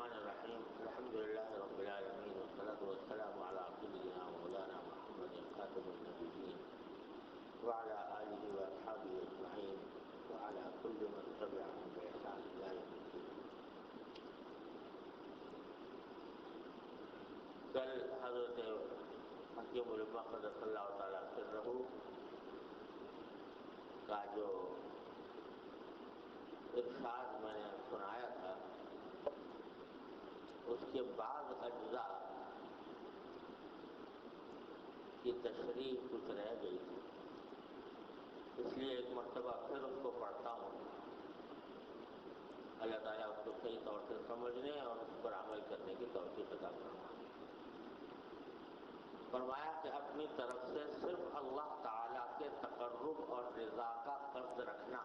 الرحمن الرحیم الحمد للہ رب العالمین والصلاة والسلام علی سیدنا مولانا محمد خاتم النبیین وعلى آلہ واصحابہ اجمعین وعلى كل من تبعهم بإحسان إلى يوم الدين۔ کل حضرت حکیم الامہ قدس اللہ تعالیٰ سرہ کا جو ارشاد میں نے سنایا تھا، اس کے بعض اجزاء کی تشریح کچھ رہ گئی تھی، اس لیے ایک مرتبہ پھر اس کو پڑھتا ہوں۔ اللہ تعالیٰ اس کو صحیح طور سے سمجھنے اور اس پر عمل کرنے کی توفیق عطا فرمائے۔ فرمایا کہ اپنی طرف سے صرف اللہ تعالیٰ کے تقرب اور رضا کا قصد رکھنا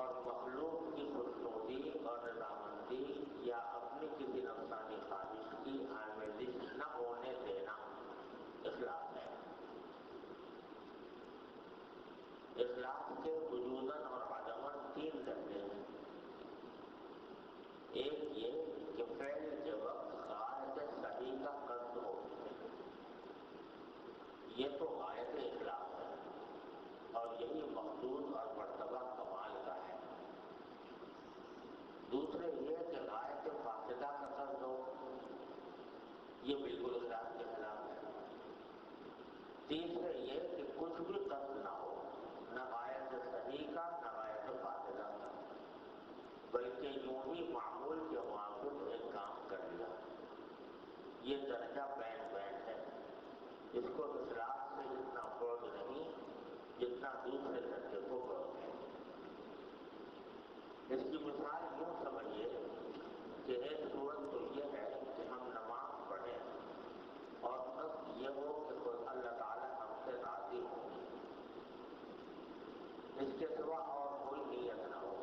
اور مخلوق کی خوشنودی اور رضامندی یا اپنی کسی نفسانی خواہش کی آمیزش نہ ہونے دینا اخلاص ہے۔ اخلاص کے وجوداً اور عدماً تین درجے ہیں۔ ایک یہ کہ فعل کے وقت غایت صحیح کا قصد ہو، یہ تو غایت اخلاص ہے اور یہی مقصود اور مرتبہ کمال کا ہے۔ دوسرے یہ کہ غایت فاسدہ کا قصد ہو، یہ بالکل اخلاص کے خلاف ہے۔ تیسرے یہ کہ کچھ بھی قصد نہ ہو، نہ غایت صحیح کا نہ غایت فاسدہ کا، بلکہ یوں ہی معمول کے موافق ایک کام کر لیا، یہ درجہ بین بین ہے۔ اس کو اخلاص سے اتنا بعد نہیں جتنا دوسرے درجے کو بعد ہے۔ اس کی مثال یوں سمجھیے کہ ایک صورت تو یہ ہے کہ ہم نماز پڑھیں اور قصد یہ ہو کہ خود اللہ تعالیٰ ہم سے راضی ہو، اس کے سوا اور کوئی نیت نہ ہو،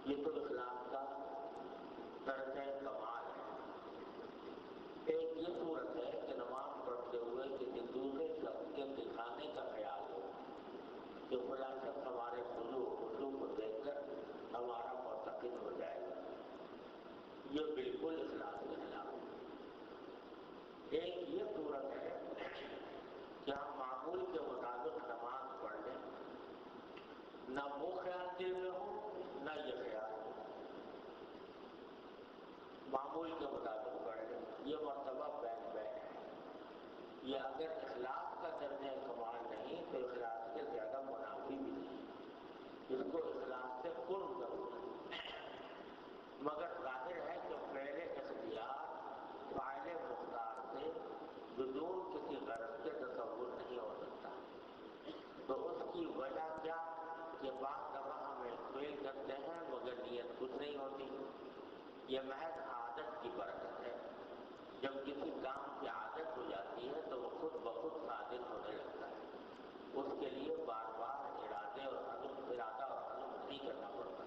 یہ تو اخلاص کا درجہ کمال ہے۔ ایک یہ صورت ہے کہ نماز پڑھتے ہوئے کسی دوسرے شخص کے دکھانے کا خیال ہو کہ فلاں شخص ہمارے خشوع کو دیکھ کر ہمارا معتقد ہو جائے گا، یہ بالکل اخلاص کے خلاف ہے۔ ایک یہ صورت ہے کہ ہم معمول کے مطابق نماز پڑھ لیں، نہ وہ خیال دل میں ہو نہ یہ خیال ہو، معمول کے مطابق پڑھ لیں، یہ مرتبہ بین بین ہے۔ یہ اگر اخلاص کا درجہ کمال نہیں تو اخلاص کے زیادہ منافی بھی نہیں، اس کو اخلاص سے قرب ضرور ہے، مگر ظاہر ہے کہ فعل اختیار فاعل مختار سے بدون کسی غرض کے تصور نہیں ہو سکتا۔ تو اس کی وجہ کیا کہ بعض دفعہ ہم ایک فعل کرتے ہیں مگر نیت کچھ نہیں ہوتی، یہ محض عادت کی برکت ہے۔ جب کسی کام کی عادت ہو جاتی ہے تو وہ خود بخود صادق ہونے لگتا ہے، اس کے لیے بار بار ارادہ اور عزم نہیں کرنا پڑتا۔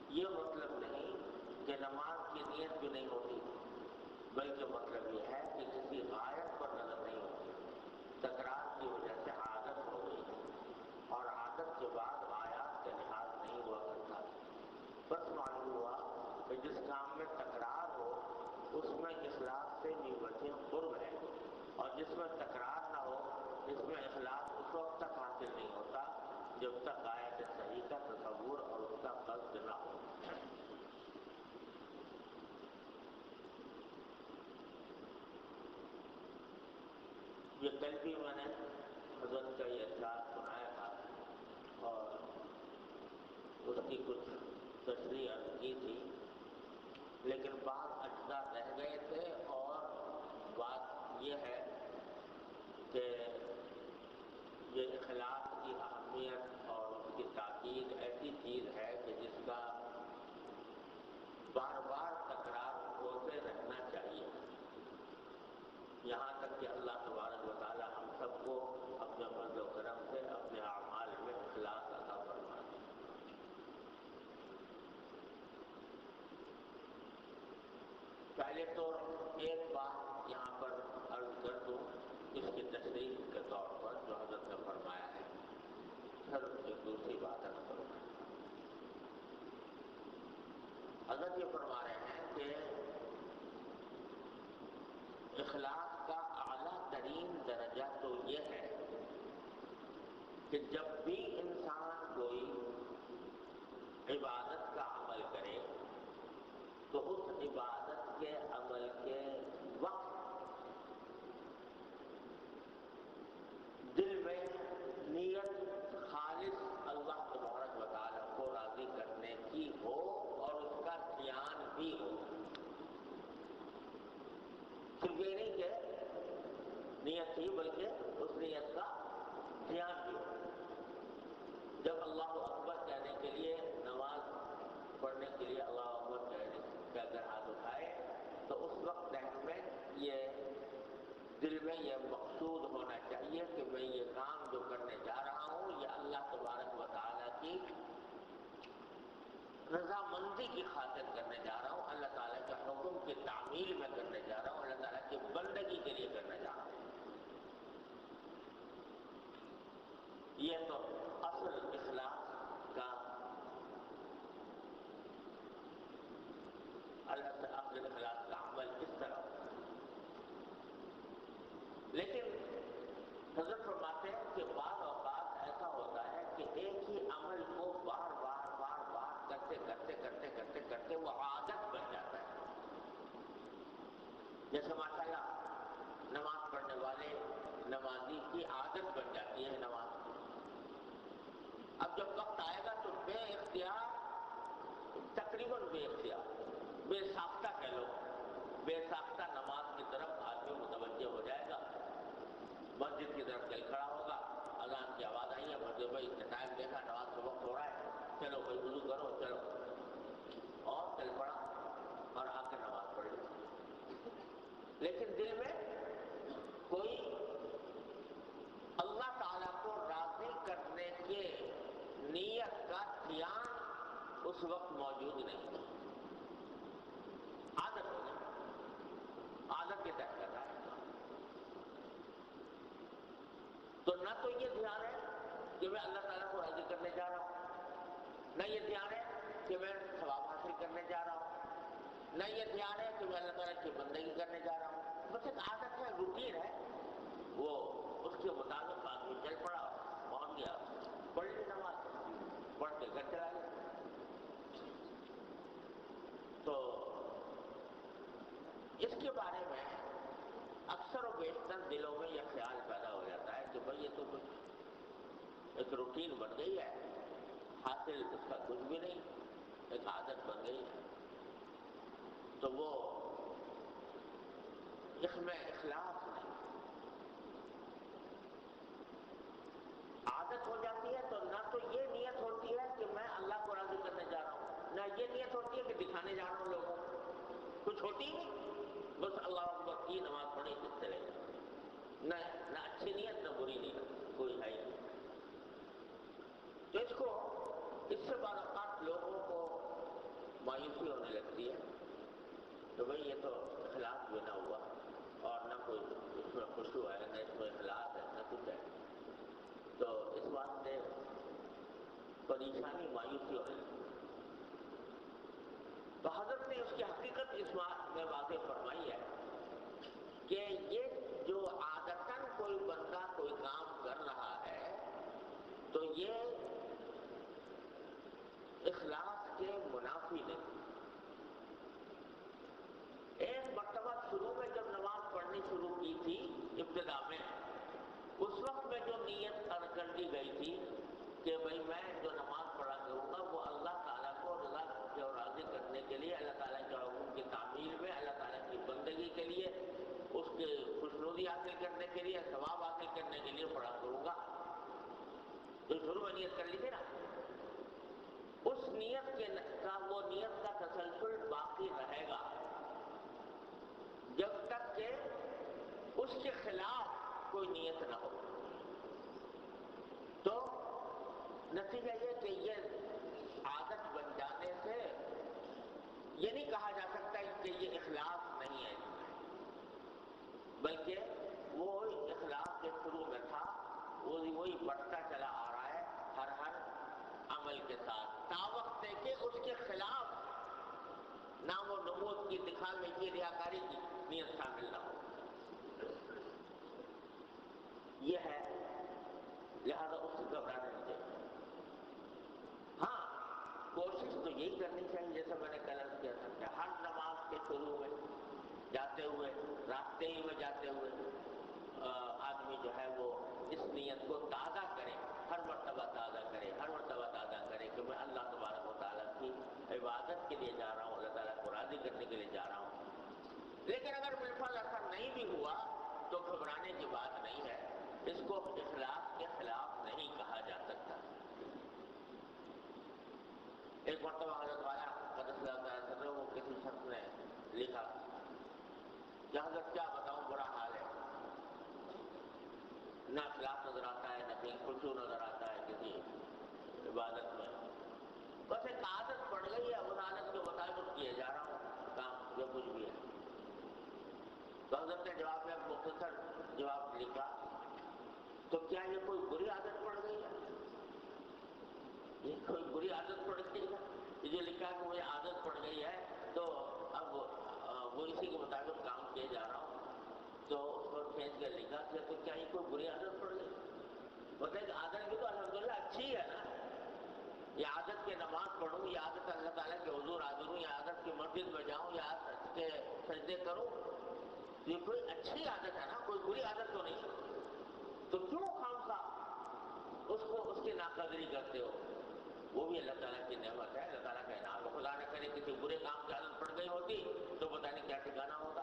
یہ مطلب نہیں کہ نماز کی نیت بھی نہیں ہوتی، بلکہ مطلب یہ ہے کہ کسی غایت پر نظر نہیں ہوتی، تکرار کی وجہ سے عادت ہو گئی ہے اور عادت کے بعد غایات کا لحاظ نہیں ہوا کرتا۔ بس معلوم ہوا کہ جس کام میں تکرار ہو اس میں اخلاص سے بھی وجہ قرب ہے، اور جس میں تکرار نہ ہو اس میں اخلاص اس وقت تک حاصل نہیں ہوتا جب تک غایت صحیح کا تصور اور اس کا قصد نہ ہو۔ یہ کل بھی میں نے حضرت کا یہ ارشاد سنایا تھا اور اس کی کچھ تشریح عرض کی تھی، لیکن بعض اجزاء رہ گئے تھے، اور بات یہ ہے کہ یہ اخلاص کی اہمیت اور اس کی تاکید ایسی چیز ہے کہ جس کا بار بار تکرار ہوتے رہنا چاہیے، یہاں تک کہ اللہ تبارک و تعالی ہم سب کو اپنے فضل و کرم سے اپنے اعمال میں اخلاص عطا فرمائے۔ پہلے تو ایک بات یہاں پر عرض کر دوں اس کی تشریح کے طور پر جو حضرت نے فرمایا ہے، پھر ایک دوسری بات عرض کروں۔ حضرت یہ فرما رہے ہیں کہ اخلاص کا اعلیٰ ترین درجہ تو یہ ہے کہ جب بھی انسان کوئی عبادت کا عمل کرے تو اس عبادت کے عمل کے وقت دل میں نیت خالص اللہ تبارک و تعالیٰ کو راضی کرنے کی ہو اور اس کا دھیان بھی ہو. صرف یہ نہیں کہ نیت ہی بلکہ اس نیت کا دھیان بھی ہو. جب اللہ اکبر کہنے کے لیے نماز پڑھنے کے لیے اللہ اکبر کہہ کر ہاتھ اٹھائے تو اس وقت ذہن میں یہ دل میں یہ مقصود ہونا چاہیے کہ میں یہ کام جو کرنے جا رہا ہوں یہ اللہ تبارک و تعالیٰ کی رضامندی کی خاطر کرنے جا رہا ہوں، اللہ تعالیٰ کے حکم کی تعمیل میں کرنے جا رہا ہوں، اللہ تعالیٰ کی بندگی کے لیے کرنے جا رہا ہوں. یہ تو اصل اخلاص کا اصل اخلاص کا عمل اس طرح ہوتا ہے. لیکن حضرت فرماتے ہیں کہ بعض اوقات ایسا ہوتا ہے کہ ایک ہی عمل کو بار بار کرتے وہ عادت بن جاتا ہے. جیسے ماشاءاللہ نماز پڑھنے والے نمازی کی عادت بن جاتی ہے نماز. اب جب وقت آئے گا تو بے اختیار، تقریباً بے اختیار، بے ساختہ کہہ لو، بے ساختہ نماز کی طرف آدمی متوجہ ہو جائے گا. مسجد کی طرف چل کھڑا ہوگا، اذان کی آواز آئی ہے، مسجد بھائی ٹائم دیکھا، نماز کا وقت ہو رہا ہے، چلو بھائی وضو کرو، چلو، اور چل پڑا اور آ کے نماز پڑھ لی. لیکن دل میں کوئی اللہ تعالیٰ کو راضی کرنے کے نیت کا دھیان اس وقت موجود نہیں. عادت ہو گئی، عادت کے تحت کر رہا ہے. تو نہ تو یہ دھیان ہے کہ میں اللہ تعالیٰ کو راضی کرنے جا رہا ہوں، نہ یہ دھیان ہے کہ میں ثواب حاصل کرنے جا رہا ہوں، نہ یہ دھیان ہے کہ میں اللہ تعالیٰ کی بندگی کرنے جا رہا ہوں. بس ایک عادت ہے، روٹین ہے، وہ اس کے مطابق آدمی چل پڑا، پہنچ گیا، پڑھ لی نماز، پڑھ کے گھر چلا گیا. تو اس کے بارے میں اکثر و بیشتر دلوں میں یہ خیال پیدا ہو جاتا ہے کہ بھئی یہ تو کچھ ایک روٹین بن گئی ہے، حاصل اس کا کچھ بھی نہیں، ایک عادت بن گئی ہے. تو وہ اس میں اخلاص نہیں. عادت ہو جاتی ہے تو نہ تو یہ نیت ہوتی ہے کہ میں اللہ کو راضی کرنے جا رہا ہوں، نہ یہ نیت ہوتی ہے کہ دکھانے جا رہا ہوں لوگوں کو، کچھ ہوتی نہیں، بس اللہ اکبر کی نماز پڑھی کس چلے گئے. نہ اچھی نیت نہ بری نیت کوئی ہے ہی. تو اس سے بعض اوقات لوگوں کو مایوسی ہونے لگتی ہے کہ بھئی یہ تو اخلاص بھی نہ ہوا اور نہ کوئی اس میں خشوع ہے، نہ اس میں اخلاص ہے، نہ کچھ ہے. تو اس واسطے پریشانی، مایوسی ہونے لگتی. تو حضرت نے اس کی حقیقت اس بات میں واضح فرمائی ہے کہ یہ جو عادتاً کوئی بندہ کوئی کام کر رہا ہے تو یہ اخلاص کے منافی نہیں. ایک مرتبہ شروع میں جب نماز پڑھنی شروع کی تھی ابتدا میں، اس وقت میں جو نیت کر دی گئی تھی کہ بھئی میں جو نماز پڑھا کروں گا وہ اللہ تعالیٰ کو رضا اور راضی کرنے کے لیے، اللہ تعالیٰ کے حکم کی تعمیل میں، اللہ تعالیٰ کی بندگی کے لیے، اس کے خوشنودی حاصل کرنے کے لیے، ثواب حاصل کرنے کے لیے پڑھا کروں گا. تو شروع میں نیت کر لی تھی نا، اس نیت کا وہ نیت کا تسلسل باقی رہے گا جب تک کہ اس کے خلاف کوئی نیت نہ ہو. تو نتیجہ یہ کہ یہ عادت بن جانے سے یہ نہیں کہا جا سکتا کہ یہ اخلاص نہیں ہے، بلکہ وہ اخلاص کے شروع میں تھا، وہی بڑھتا چلا آ رہا ہے ہر عمل کے ساتھ، تا وقت کہ اس کے خلاف ریاکاری کی نیت شامل نہ ہو. یہ ہے، لہذا اس سے گھبرانا نہیں چاہیے. ہاں کوشش تو یہی کرنی چاہیے جیسے میں نے کل عرض کیا تھا کہ ہر نماز کے شروع میں جاتے ہوئے، راستے ہی میں جاتے ہوئے آدمی جو ہے وہ اس نیت کو تازہ کرے، ہر مرتبہ تازہ کرے، ہر مرتبہ تازہ کرے کہ میں اللہ تبارک و تعالیٰ کی عبادت کے لیے جا رہا ہوں، اللہ تعالیٰ کو راضی کرنے کے لیے جا رہا ہوں. لیکن اگر بالفعل ایسا نہیں بھی ہوا تو گھبرانے کی بات نہیں ہے. اس کو اخلاص کے خلاف نہیں کہا جا سکتا. ایک مرتبہ حضرت والا قدس اللہ تعالیٰ صدر وہ کسی شخص نے لکھا کہ حضرت کیا بتاؤں بڑا حال ہے، نہ اخلاص نظر آتا ہے، نہ کہیں خشوع نظر آتا ہے کسی عبادت میں. بس ایک عادت پڑ گئی ہے، اس عادت کے مطابق کیے جا رہا ہوں کام جو کچھ بھی ہے. تو حضرت نے جواب میں مختصر جواب لکھا، تو کیا یہ کوئی بری عادت پڑ گئی ہے؟ یہ کوئی بری عادت پڑ گئی ہے؟ یہ جو لکھا کہ مجھے عادت پڑ گئی ہے تو اب وہ اسی کے مطابق کام کیے جا رہا ہوں. تو اس کو کھینچ کے لکھا کہ تو کیا یہ کوئی بری عادت پڑ گئی؟ بتائیں کہ عادت بھی تو الحمدللہ اچھی ہے نا. یہ عادت کے نماز پڑھوں، یہ عادت اللہ تعالیٰ کے حضور حاضر ہوں، یہ عادت کی مسجد میں جاؤں، یا عادت کے سجدے کروں، یہ کوئی اچھی عادت ہے نا، کوئی بری عادت تو نہیں. تو کیوں خامخواہ اس کی ناقدری کرتے ہو؟ وہ بھی اللہ تعالیٰ کی نعمت ہے، اللہ تعالیٰ کا انعام. خدا نہ کرے کسی برے کام کی عادت پڑ گئی ہوتی تو پتہ نہیں کیا ٹھکانا ہوتا،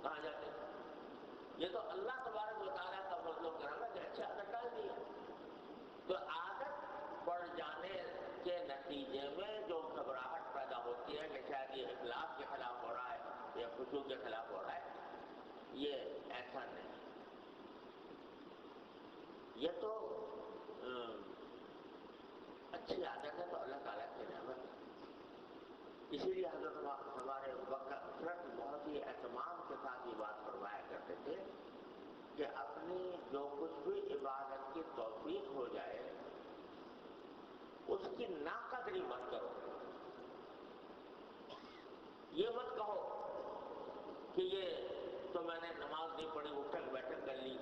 کہاں جاتے. یہ تو اللہ تبارک و تعالیٰ کا فضل و کرم ہے کہ اچھی عادت ڈال دی ہے. تو عادت پڑ جانے کے نتیجے میں جو گھبراہٹ پیدا ہوتی ہے کہ شاید یہ اخلاص کے خلاف ہو رہا ہے یا خشوع کے خلاف ہو رہا ہے، یہ ایسا نہیں. یہ تو اچھی عادت ہے، تو اللہ تعالیٰ کی نعمت ہے. اسی لیے حضرت ہمارے وقت بہت ہی اہتمام کے ساتھ یہ بات فرمایا کرتے تھے کہ اپنی جو کچھ بھی عبادت کی توفیق ہو جائے اس کی ناقدری مت کرو. یہ مت کہو کہ یہ تو میں نے نماز نہیں پڑھی، اٹھک بیٹھک کر لی،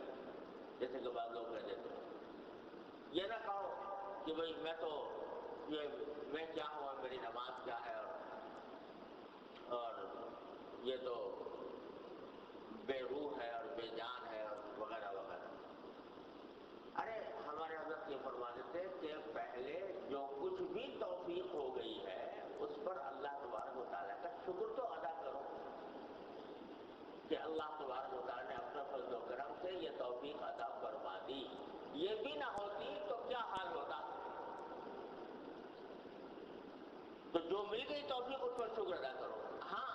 جیسے کہ بعض لوگ کہہ دیتے. یہ نہ کہو کہ بھئی میں کیا ہوں، میری نماز کیا ہے، اور یہ تو بے روح ہے اور بے جان ہے اور وغیرہ وغیرہ. ارے ہمارے حضرت یہ فرماتے تھے کہ پہلے جو کچھ بھی توفیق ہو گئی ہے اس پر اللہ تبارک و تعالیٰ کا شکر تو ادا کرو کہ اللہ تبارک و تعالیٰ نے اپنے فضل و کرم سے یہ توفیق عطا فرما دی. یہ بھی نہ ہوتی تو کیا حال ہوتا؟ تو جو مل گئی توفیق اس پر شکر ادا کرو. ہاں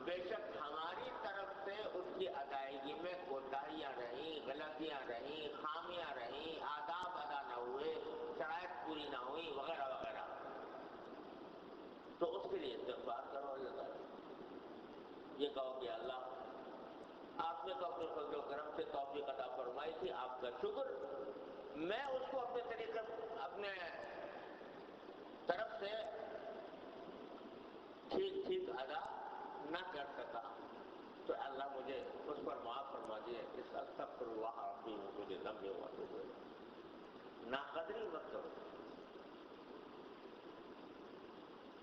بے شک ہماری طرف سے اس کی ادائیگی میں کوتاہیاں رہیں، غلطیاں رہیں، خامیاں رہیں، آداب ادا نہ ہوئے، شرائط پوری نہ ہوئی، وغیرہ وغیرہ، تو اس کے لیے استغفار کرو اللہ تعالیٰ. یہ کہو کہ اللہ آپ نے تو اپنے فضل و کرم سے توفیق عطا فرمائی تھی، آپ کا شکر. میں اس کو اپنے طریقے اپنے طرف سے ٹھیک ادا نہ کر سکا، تو اللہ مجھے اس پر معاف فرما دیے. اس استغفر اللہ ربی مجھے لمبے ہوا تو ہوئے. ناقدری مت کرو.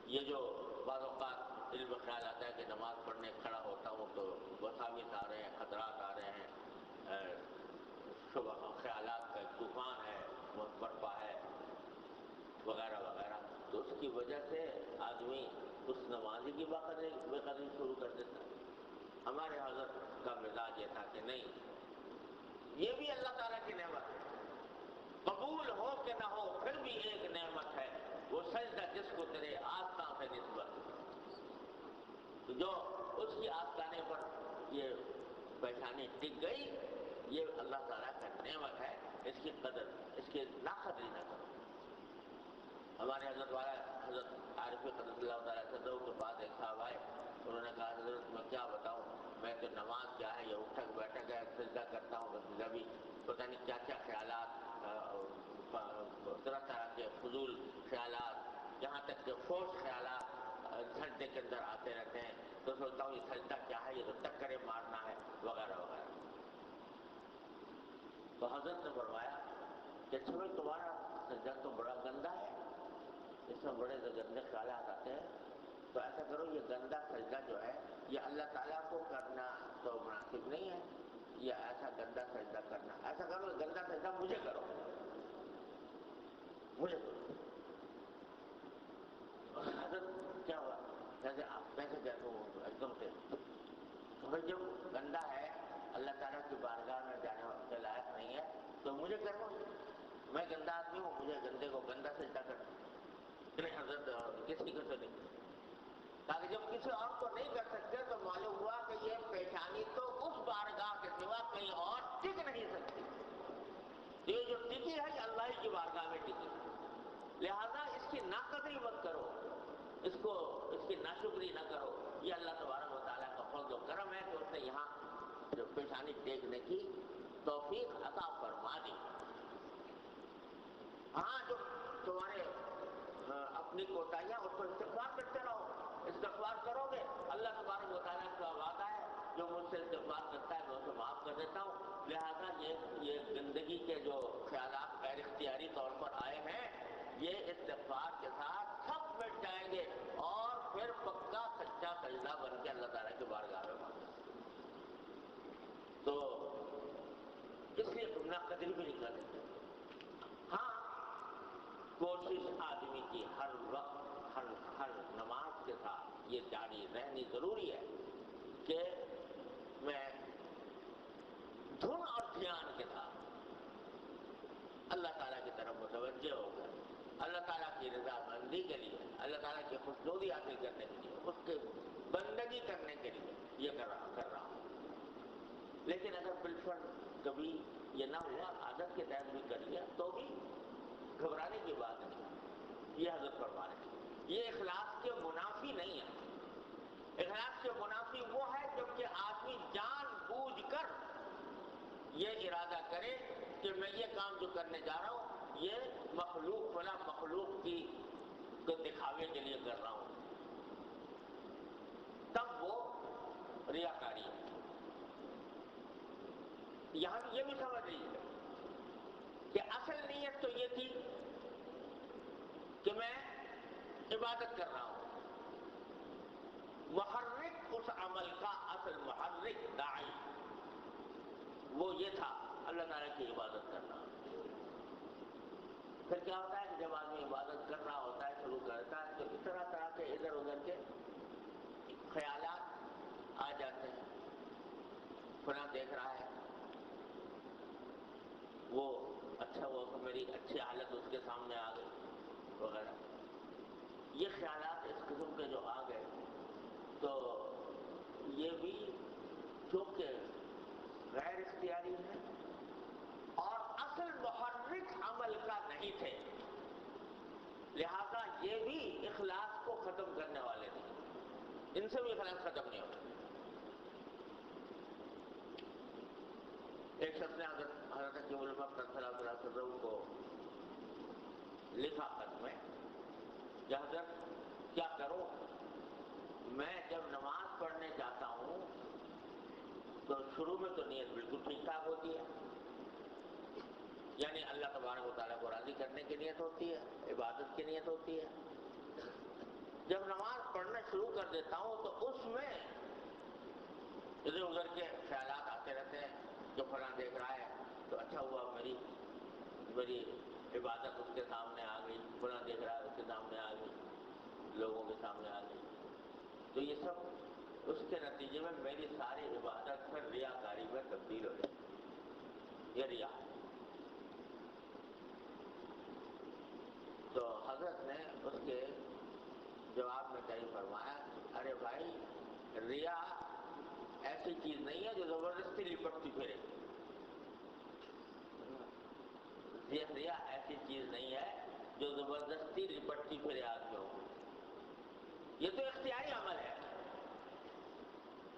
یہ جو بعض اوقات دل میں خیال آتا ہے کہ نماز پڑھنے کھڑا ہوتا ہوں تو وساوس آ رہے ہیں، خطرات آ رہے ہیں، شبہ خیالات کا ایک طوفان ہے، برپا ہے، وغیرہ وغیرہ، تو اس کی وجہ سے آدمی اس نمازی کی بے قدری شروع کر دیتا ہے. ہمارے حضرت کا مزاج یہ تھا کہ نہیں، یہ بھی اللہ تعالیٰ کی نعمت ہے، قبول ہو کہ نہ ہو پھر بھی ایک نعمت ہے، وہ سجدہ جس کو تیرے آستان سے نسبت. تو جو اس کی آستانے پر یہ پیشانی ٹک گئی، یہ اللہ تعالیٰ کا نعمت ہے، اس کی قدر، اس کی ناقدری نہ کرو. ہمارے حضرت والا حضرت عارف قدس اللہ تعالیٰ صدر کے پاس ایک صاحب آئے، انہوں نے کہا حضرت میں کیا بتاؤں، میں تو نماز کیا ہے، یہ اٹھک بیٹھک ہے، سجدہ کرتا ہوں بس ابھی پتہ نہیں کیا کیا خیالات، طرح طرح کے فضول خیالات، یہاں تک کہ فوش خیالات سجدے کے اندر آتے رہتے ہیں تو سوچتا ہوں یہ سجدہ کیا ہے، یہ تو ٹکرے مارنا ہے وغیرہ وغیرہ. تو حضرت نے فرمایا کہ اچھا تمہارا سجدہ تو بڑا گندا ہے، اس میں بڑے گندے خیالات آتے ہیں، تو ایسا کرو یہ گندا سجدہ جو ہے یہ اللہ تعالیٰ کو کرنا تو مناسب نہیں ہے، یہ ایسا گندا سجدہ کرنا، ایسا کرو گندا سجدہ مجھے کرو، مجھے کرو. حضرت کیا ہوا، جیسے آپ کیسے کہتے ہو ایک دم سے، بھائی جب گندا ہے اللہ تعالیٰ کی بارگاہ میں جانے کے لائق نہیں ہے تو مجھے کرو، میں گندا آدمی ہوں، مجھے گندے کو گندا سجدہ کرنا. نہیں حضرت کسی کو تو نہیں، تاکہ جب کسی اور کو نہیں کر سکتے تو معلوم ہوا کہ یہ پیشانی تو اس بارگاہ کے سوا کہیں اور ٹک نہیں سکتی، یہ جو ٹکی ہے یہ اللہ کی بارگاہ میں ٹکی، لہذا اس کی ناقدری مت کرو، اس کی ناشکری نہ کرو. یہ اللہ تبارک و تعالیٰ کا فضل و کرم ہے کہ اس نے یہاں جو پیشانی ٹیکنے کی توفیق عطا فرما دی. ہاں جو تمہارے اپنی کوتاہیاں اس کو استغفار کرتے رہو، استغفار کرو گے اللہ تبارک و تعالیٰ کا وعدہ ہے جو مجھ سے استغفار کرتا ہے میں اسے معاف کر دیتا ہوں. لہذا یہ زندگی کے جو خیالات غیر اختیاری طور پر آئے ہیں یہ استغفار کے ساتھ سب مٹ جائیں گے اور پھر پکا سچا سجدہ بن کے اللہ تعالیٰ کے بارگاہ میں پہنچ. تو اس لیے تم ناقدری بھی نہیں کر سکتے. ہاں کوشش آدمی کی ہر وقت ہر نماز کے ساتھ یہ جاری رہنی ضروری ہے کہ میں دھن اور دھیان کے ساتھ اللہ تعالیٰ کی طرف متوجہ ہو کر اللہ تعالیٰ کی رضامندی کے لیے، اللہ تعالیٰ کی خوشنودی حاصل کرنے کے لیے، اس کی بندگی کرنے کے لیے یہ کر رہا ہوں. لیکن اگر بالفرض کبھی یہ نہ ہوا، عادت کے تحت بھی کر لیا تو بھی گھبرانے کی بات نہیں. یہ حضرت فرما رہے ہیں یہ اخلاص کے منافی نہیں ہے. اخلاص کے منافی وہ ہے جبکہ آدمی جان بوجھ کر یہ ارادہ کرے کہ میں یہ کام جو کرنے جا رہا ہوں یہ مخلوق فلاں مخلوق کی کو دکھاوے کے لیے کر رہا ہوں، تب وہ ریاکاری ہے. یہاں یہ بھی سمجھ لیجیے کہ اصل نیت تو یہ تھی کہ میں عبادت کر رہا ہوں. محرک اس عمل کا اصل محرک داعی وہ یہ تھا اللہ تعالیٰ کی عبادت کرنا. پھر کیا ہوتا ہے کہ جب آدمی عبادت کر رہا ہوتا ہے شروع کرتا ہے تو اس طرح کے ادھر ادھر کے خیالات آ جاتے ہیں. فلاں دیکھ رہا ہے، وہ اچھا وہ میری اچھی حالت اس کے سامنے آ گئی وغیرہ. یہ خیالات اس قسم کے جو آ گئے تو یہ بھی چونکہ غیر اختیاری ہے اور اصل محرک عمل کا نہیں تھے، لہذا یہ بھی اخلاص کو ختم کرنے والے نہیں، ان سے بھی اخلاص ختم نہیں ہوتا. ایک شخص نے حضرت حکیم الامت صلی اللہ علیہ وسلم کو لکھا خط میں کہ حضرت کیا کروں، میں جب نماز پڑھنے جاتا ہوں تو شروع میں تو نیت بالکل ٹھیک ٹھاک ہوتی ہے، یعنی اللہ تبارک و تعالیٰ کو راضی کرنے کی نیت ہوتی ہے، عبادت کی نیت ہوتی ہے. جب نماز پڑھنا شروع کر دیتا ہوں تو اس میں ادھر ادھر کے خیالات آتے رہتے ہیں کہ فلاں دیکھ رہا ہے تو اچھا ہوا میری عبادت اس کے سامنے آ گئی، فلاں دیکھ رہا ہے اس کے سامنے آ گئی، لوگوں کے سامنے آ گئی. تو یہ سب اس کے نتیجے میں میری ساری عبادت پھر ریاکاری میں تبدیل ہو جائے. یہ ریا. تو حضرت نے اس کے جواب میں کہیں فرمایا ارے بھائی ریا ایسی چیز نہیں ہے جو زبردستی لپٹتی پھرے. ریا ایسی چیز نہیں ہے جو زبردستی لپٹتی پھرے آدمیوں کو، یہ تو اختیاری عمل ہے.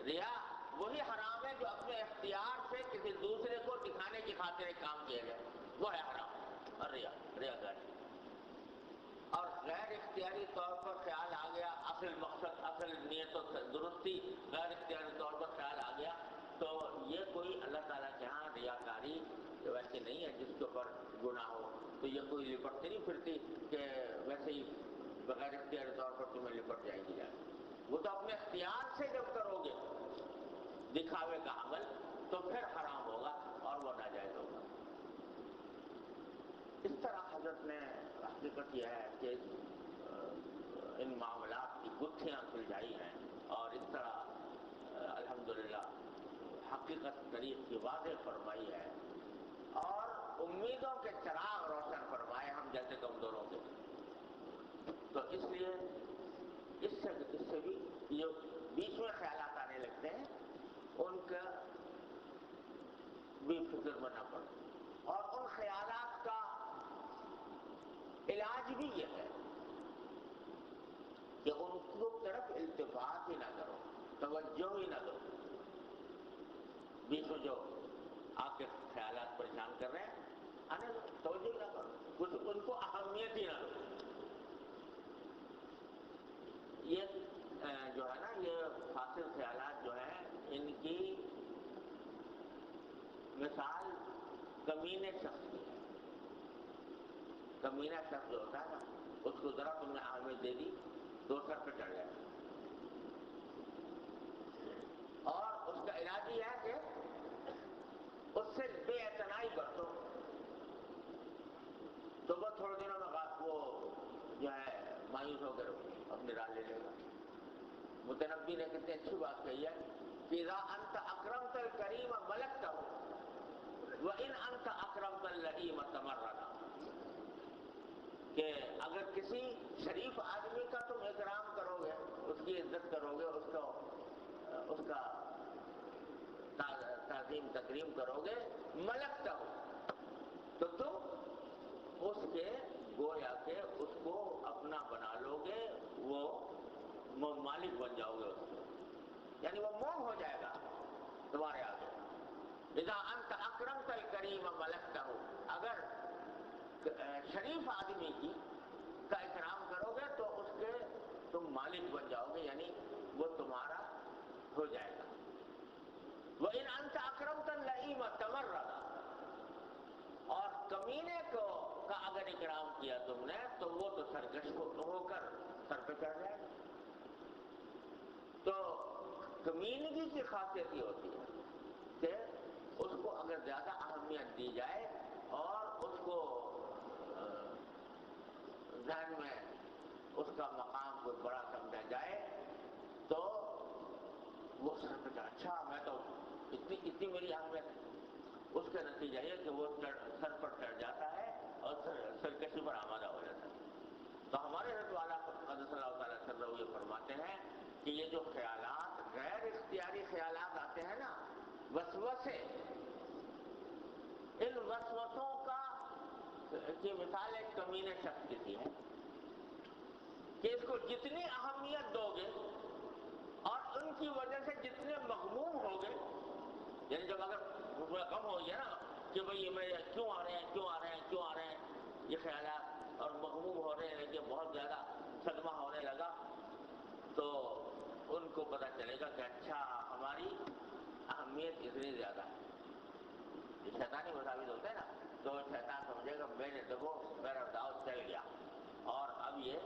ریا وہی حرام ہے جو اپنے اختیار سے کسی دوسرے کو دکھانے کی خاطر ایک کام کیا جائے، وہ ہے حرام. اور ریاکاری. اور غیر اختیاری طور پر خیال آ گیا اصل مقصد، اصل نیت و درستی غیر اختیاری طور پر خیال آ گیا، تو یہ کوئی اللہ تعالیٰ کے ہاں ریاکاری ویسے نہیں ہے جس کے اوپر گناہ ہو. تو یہ کوئی لپٹتی نہیں پھرتی کہ ویسے ہی بغیر اختیاری طور پر تمہیں لپٹ جائے گی جائے. وہ تو اپنے اختیار سے جب کرو گے دکھاوے کا عمل تو پھر حرام ہوگا اور وہ ناجائز ہوگا. اس طرح حضرت نے حقیقت یہ ہے کہ ان معاملات کی گتھیاں سلجھائی ہیں اور اس طرح الحمدللہ حقیقت طریق کی واضح فرمائی ہے اور امیدوں کے چراغ روشن فرمائے ہم جیسے کمزوروں کے. تو اس لیے اس سے بھی یہ بیچ میں خیالات آنے لگتے ہیں ان کا بھی فکر میں نہ پڑے. اور ان خیالات کا علاج بھی یہ ہے کہ ان کی طرف التفات ہی نہ کرو، توجہ ہی نہ دو. بیچ میں جو آپ کے خیالات پریشان کر رہے ہیں آنے دو، توجہ ہی نہ کرو، کچھ ان کو اہمیت ہی نہ دو. یہ جو ہے نا یہ فاصل خیالات جو ہیں ان کی مثال کمینے شخص کی ہے. کمینہ شخص جو ہوتا ہے نا اس کو ذرا تم نے اہمیت دے دی تو سر پہ چڑھ جائے. اور اس کا علاج یہ ہے کہ اس سے بے اعتنائی برتو تو وہ تھوڑے دنوں میں وہ جو ہے مایوس ہو کر اپنی راہ لے لے گا. متنبی نے کتنی اچھی بات کہی ہے کہ اذا انت اکرمت الکریم ملکتہ وان انت اکرمت اللئیم تمردا. کہ اگر کسی شریف آدمی کا تم اکرام کرو گے، اس کی عزت کرو گے، اس کا تعظیم تکریم کرو گے، ملکتا ہو تو تم اس کے گویا کہ اس کو اپنا بنا لو گے، وہ مالک بن جاؤ گے اس کو، یعنی وہ موم ہو جائے گا تمہارے آگے. اذا انت اکرمت الکریم ملکتا ہو، اگر شریف آدمی کا اکرام کرو گے تو اس کے تم مالک بن جاؤ گے، یعنی وہ تمہارا ہو جائے گا. وَإِنْ أَنْتَ أَكْرَمْتَ اللَّئِيمَ تَمَرَّدَ، اور کمینے کا اگر اکرام کیا تم نے تو وہ تو سرکش ہو کر سر پہ چڑھ جائے گا. تو کمینگی کی خاصیت یہ ہوتی ہے کہ اس کو اگر زیادہ اہمیت دی جائے اور اس کو ذہن میں اس کا مقام کو بڑا سمجھا جائے تو وہ سر پہ اچھا میں تو اتنی میری اہمیت، اس کا نتیجہ یہ کہ وہ سر پر چڑھ جاتا ہے اور سرکشی پر آمادہ ہو جاتا ہے. تو ہمارے حضرت والا قدس اللہ تعالیٰ سر یہ فرماتے ہیں کہ یہ جو خیالات غیر اختیاری خیالات آتے ہیں نا، وسوسے، ان وسوسوں کی مثال ایک کمینے شخص کی ہے کہ اس کو جتنی اہمیت دو گے اور ان کی وجہ سے جتنے مغموم ہو گے، یعنی جب اگر غم ہو گیا نا کہ بھئی یہ کیوں آ رہے ہیں یہ خیالات، اور مغموم ہو رہے ہیں کہ بہت زیادہ صدمہ ہونے لگا، تو ان کو پتہ چلے گا کہ اچھا ہماری اہمیت اتنی زیادہ ہے. یہ شیطانی مساوت ہوتے ہیں نا، تو شیطان سمجھے گا میرا داؤ چل گیا اور اب یہ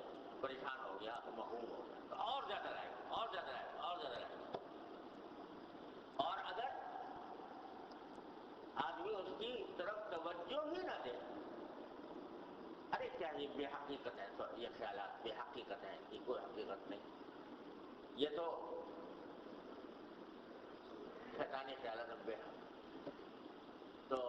پریشان ہو گیا، مغموم ہو گیا، تو اور زیادہ لائے گا. اور اگر آدمی اس کی طرف توجہ ہی نہ دے، ارے کیا یہ بے حقیقت ہے، تو یہ خیالات بے حقیقت ہیں، یہ کوئی حقیقت نہیں، یہ تو شیطانی خیالات بے حقیقت. تو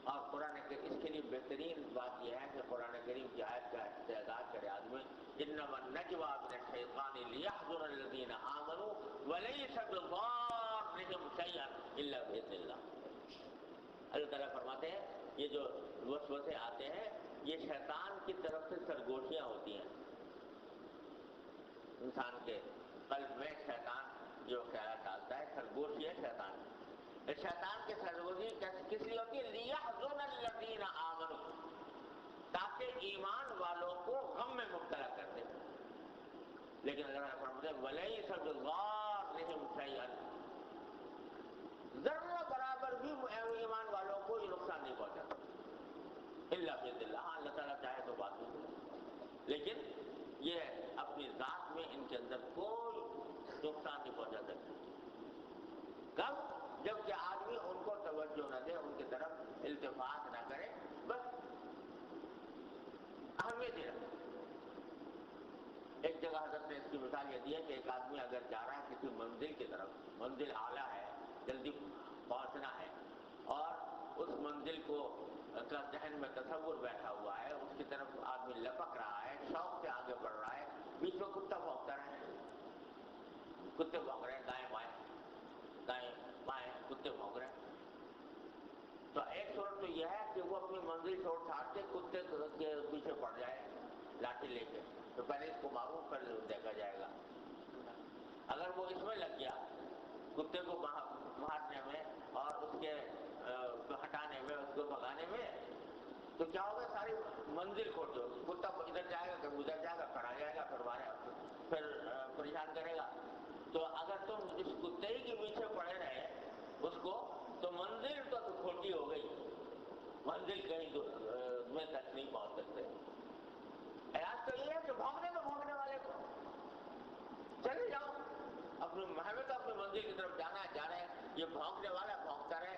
اور قرآن کے اس کے لیے بہترین بات یہ ہے کہ قرآن کریم کی آیت کا استعداد کرے آدمی، انما النجوى من الشیطان لیحزن الذین آمنوا ولیس بضارهم شیئا الا باذن اللہ. اللہ تعالیٰ فرماتے ہیں یہ جو وسوسے آتے ہیں یہ شیطان کی طرف سے سرگوشیاں ہوتی ہیں. انسان کے قلب میں شیطان جو خیالات ڈالتا ہے سرگوشی ہے شیطان کی سرگوشی کس لیے ہوتی ہے؟ لیحزن الذین آمنوا، تاکہ ایمان والوں کو غم میں مبتلا کر دے. لیکن اگر آپ فرماتے ہیں وَلَيْسَ بِضَارِّهِمْ شَيْئًا، ذرہ برابر بھی ایمان والوں کو یہ نقصان نہیں پہنچاتا الا باذن اللہ. ہاں اللہ تعالیٰ چاہے تو بات نہیں، لیکن یہ اپنی ذات میں ان کے اندر کوئی نقصان نہیں پہنچا سکتے. کب؟ جب کہ آدمی ان کو توجہ نہ دے، ان کی طرف التفات نہ کرے، بس اہمیت ہی رکھے. ایک جگہ حضرت نے اس کی مثال یہ دی ہے کہ ایک آدمی اگر جا رہا ہے کسی منزل کی طرف، منزل اعلیٰ ہے، جلدی پہنچنا ہے، اور اس منزل کو کا ذہن میں تصور بیٹھا ہوا ہے، اس کی طرف آدمی لپک رہا ہے، شوق سے آگے بڑھ رہا ہے، بیچ میں کتا بھونکتا رہے، کتے بھونک رہے ہیں دائیں بائیں کتے بھونک رہے ہیں. تو ایک صورت تو یہ ہے کہ وہ اپنی منزل چھوڑ چھاڑ کے کتے کے پیچھے پڑ جائے لاٹھی لے کے، تو پہلے اس کو ماروں پھر دیکھا جائے گا. اگر وہ اس میں لگ گیا کتے کو مارنے میں اور اس کے ہٹانے میں، اس کو بھگانے میں، تو کیا ہوگا؟ ساری منزل کھوٹ ہوگی. کتا ادھر جائے گا کہ ادھر جائے گا، پھر آ جائے گا، پھر پریشان کرے گا. تو اگر تم اس کتے ہی کے پیچھے پڑے رہے اس کو، تو منزل تو کھوٹی ہو گئی، منزل کہیں میں تک نہیں پہنچ سکتے. علاج تو یہ ہے کہ بھونکنے والے کو چلے جاؤ، اپنی ہمیں تو اپنی منزل کی طرف جانا ہے. یہ بھونکنے والا بھونکتا رہے،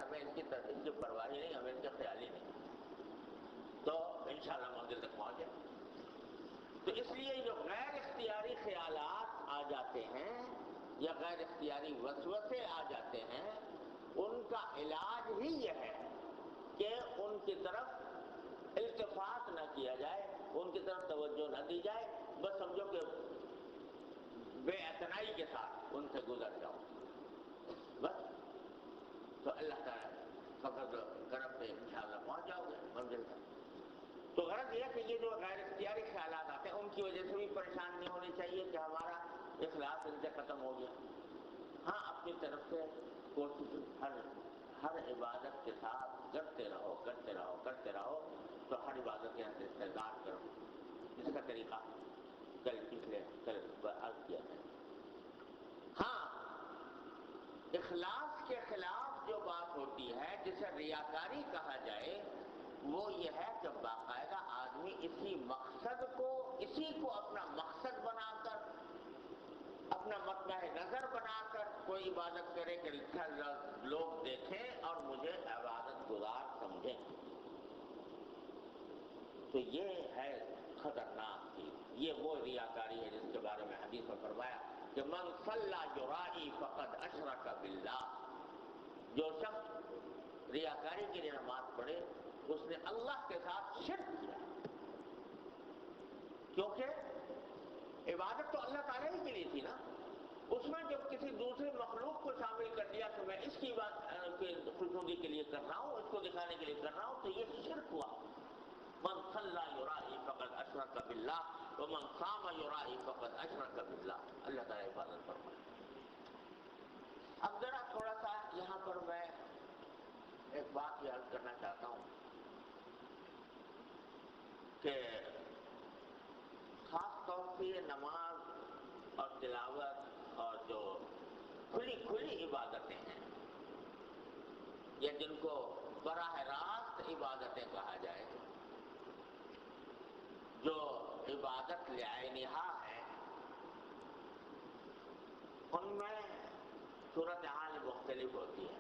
ہمیں ان کی پرواہ ہی نہیں، ہمیں ان کا خیال ہی نہیں، تو انشاءاللہ منزل تک پہنچے. تو اس لیے جو غیر اختیاری خیالات آ جاتے ہیں یا غیر اختیاری وسوسے آ جاتے ہیں، ان کا علاج ہی یہ ہے کہ ان کی طرف التفات نہ کیا جائے، ان کی طرف توجہ نہ دی جائے، بس سمجھو کہ بے اعتنائی کے ساتھ ان سے گزر جاؤ بس. تو اللہ تعالیٰ فضل کرم سے انشاءاللہ پہنچ جاؤ گے منزل تک. تو غرض یہ کہ یہ جو غیر اختیاری خیالات آتے ہیں ان کی وجہ سے بھی پریشان نہیں ہونی چاہیے کہ ہمارا اخلاص ان سے ختم ہو گیا. ہاں اپنی طرف سے کوشش ہر عبادت کے ساتھ کرتے رہو، تو ہر عبادت یہاں سے استعداد کرو. اس کا طریقہ کل عرض کیا ہے. ہاں اخلاص کے خلاف جو بات ہوتی ہے جسے ریاکاری کہا جائے، وہ یہ ہے کہ باقاعدہ آدمی اسی کو اپنا مقصد بنا کر، اپنا مطمع نظر بنا کر کوئی عبادت کرے کہ لوگ دیکھیں اور مجھے عبادت گزار سمجھیں. تو یہ ہے خطرناک چیز. یہ وہ ریاکاری ہے جس کے بارے میں حدیث میں فرمایا کہ من صلی یرائی فقد اشرک باللہ، جو شخص ریاکاری کے لیے نماز پڑھے اس نے اللہ کے ساتھ شرک کیا. کیونکہ عبادت تو اللہ تعالیٰ ہی کے لیے تھی نا، اس میں جب کسی دوسرے مخلوق کو شامل کر دیا کہ میں اس کی بات خوشنودی کے لیے کر رہا ہوں، اس کو دکھانے کے لیے کر رہا ہوں، تو یہ شرک ہوا. من صلی یرائی فقد اشرک باللہ ومن صام یرائی فقد اشرک باللہ. اللہ تعالیٰ حفاظت فرمائے. اب ذرا تھوڑا سا یہاں پر میں ایک بات یاد کرنا چاہتا ہوں کہ خاص طور سے یہ نماز اور تلاوت اور جو کھلی عبادتیں ہیں، یا جن کو براہ راست عبادتیں کہا جائے، جو عبادت لعینہا ہے، ان میں صورتحال مختلف ہوتی ہے.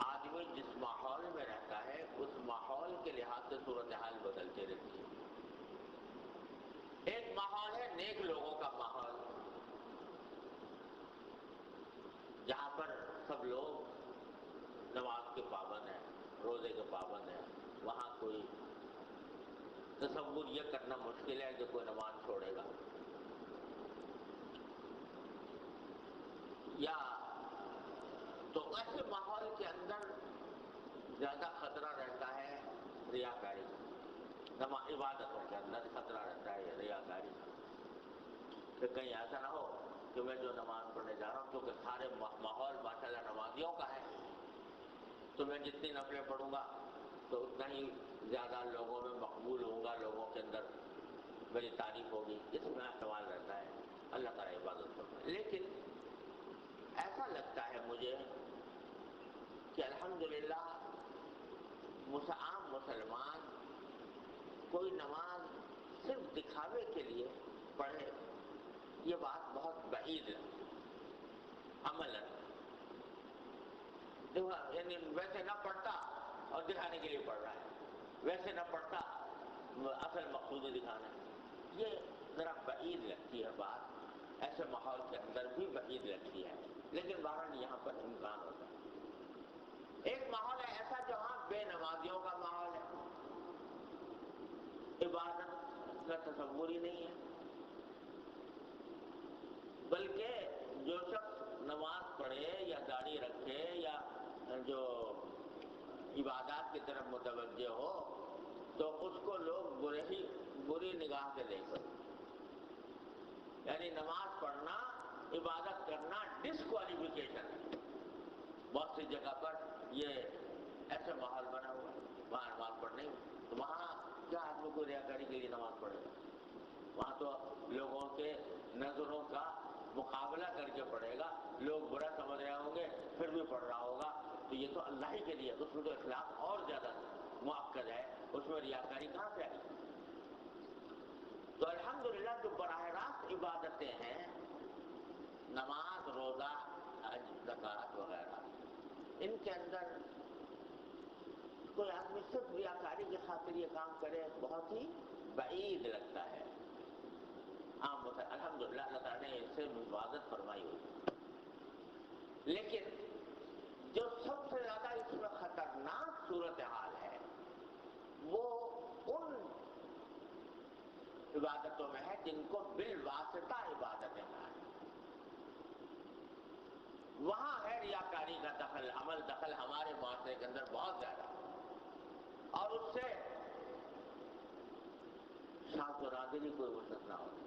آدمی جس ماحول میں رہتا ہے اس ماحول کے لحاظ سے صورتحال بدلتی رہتی ہے. ایک ماحول ہے نیک لوگوں کا ماحول، جہاں پر سب لوگ نماز کے پابند ہیں، روزے کے پابند ہیں. وہاں کوئی تصور یہ کرنا مشکل ہے کہ کوئی نماز چھوڑے گا. یا تو ایسے ماحول کے اندر زیادہ خطرہ رہتا ہے ریاکاری کا. عبادتوں کے اندر خطرہ رہتا ہے ریاکاری کا، کہ کہیں ایسا نہ ہو کہ میں جو نماز پڑھنے جا رہا ہوں، کیونکہ سارے ماحول ماشاءاللہ نمازیوں کا ہے، تو میں جتنی نفلیں پڑھوں گا تو اتنا ہی زیادہ لوگوں میں مقبول ہوں گا، لوگوں میری تعریف ہوگی، اس میں سوال رہتا ہے. اللہ تعالیٰ عبادت فرمائے. لیکن ایسا لگتا ہے مجھے کہ الحمدللہ عام مسلمان کوئی نماز صرف دکھاوے کے لیے پڑھے، یہ بات بہت بعید ہے عملاً. یعنی ویسے نہ پڑھتا اور دکھانے کے لیے پڑھ رہا ہے، ویسے نہ پڑھتا اصل مقصود دکھانا. یہ ذرا بعید لگتی ہے بات، ایسے ماحول کے اندر بھی بعید لگتی ہے. لیکن بہرحال یہاں پر امکان ہوتا ہے. ایک ماحول ہے ایسا جہاں بے نمازیوں کا ماحول ہے، عبادت کا تصور ہی نہیں ہے، بلکہ جو شخص نماز پڑھے یا داڑھی رکھے یا جو عبادات کی طرف متوجہ ہو تو اس کو لوگ بری نگاہ سے دیکھتے. یعنی نماز پڑھنا، عبادت کرنا ڈسکوالیفیکیشن ہے. بہت سی جگہ پر یہ ایسے ماحول بنا ہوا ہے، وہاں نماز پڑھنے تو وہاں کیا آدمی کو ریاکاری کے لیے نماز پڑھے گا؟ وہاں تو لوگوں کے نظروں کا مقابلہ کر کے پڑھے گا، لوگ برا سمجھ رہے ہوں گے پھر بھی پڑھ رہا ہوگا. تو یہ تو اللہ ہی کے لیے، اس میں تو اخلاص اور زیادہ مؤکد ہے، اس میں ریاکاری کہاں سے آئی؟ تو الحمدللہ جو براہ راست عبادتیں ہیں، نماز، روزہ، حج، زکوٰۃ وغیرہ، ان کے اندر کوئی آدمی صرف ریاکاری کی خاطر یہ کام کرے، بہت ہی بعید لگتا ہے. الحمدللہ اللہ تعالیٰ نے اس سے حفاظت فرمائی ہوئی. لیکن جو سب سے زیادہ اس میں خطرناک صورتحال ہے وہ ان عبادتوں میں ہے جن کو بالواسطہ عبادتیں کہا ہے. وہاں ہے ریاکاری کا دخل، عمل دخل ہمارے معاشرے کے اندر بہت زیادہ، اور اس سے شاذ و نادر ہی کوئی وسعت نہ ہوتی.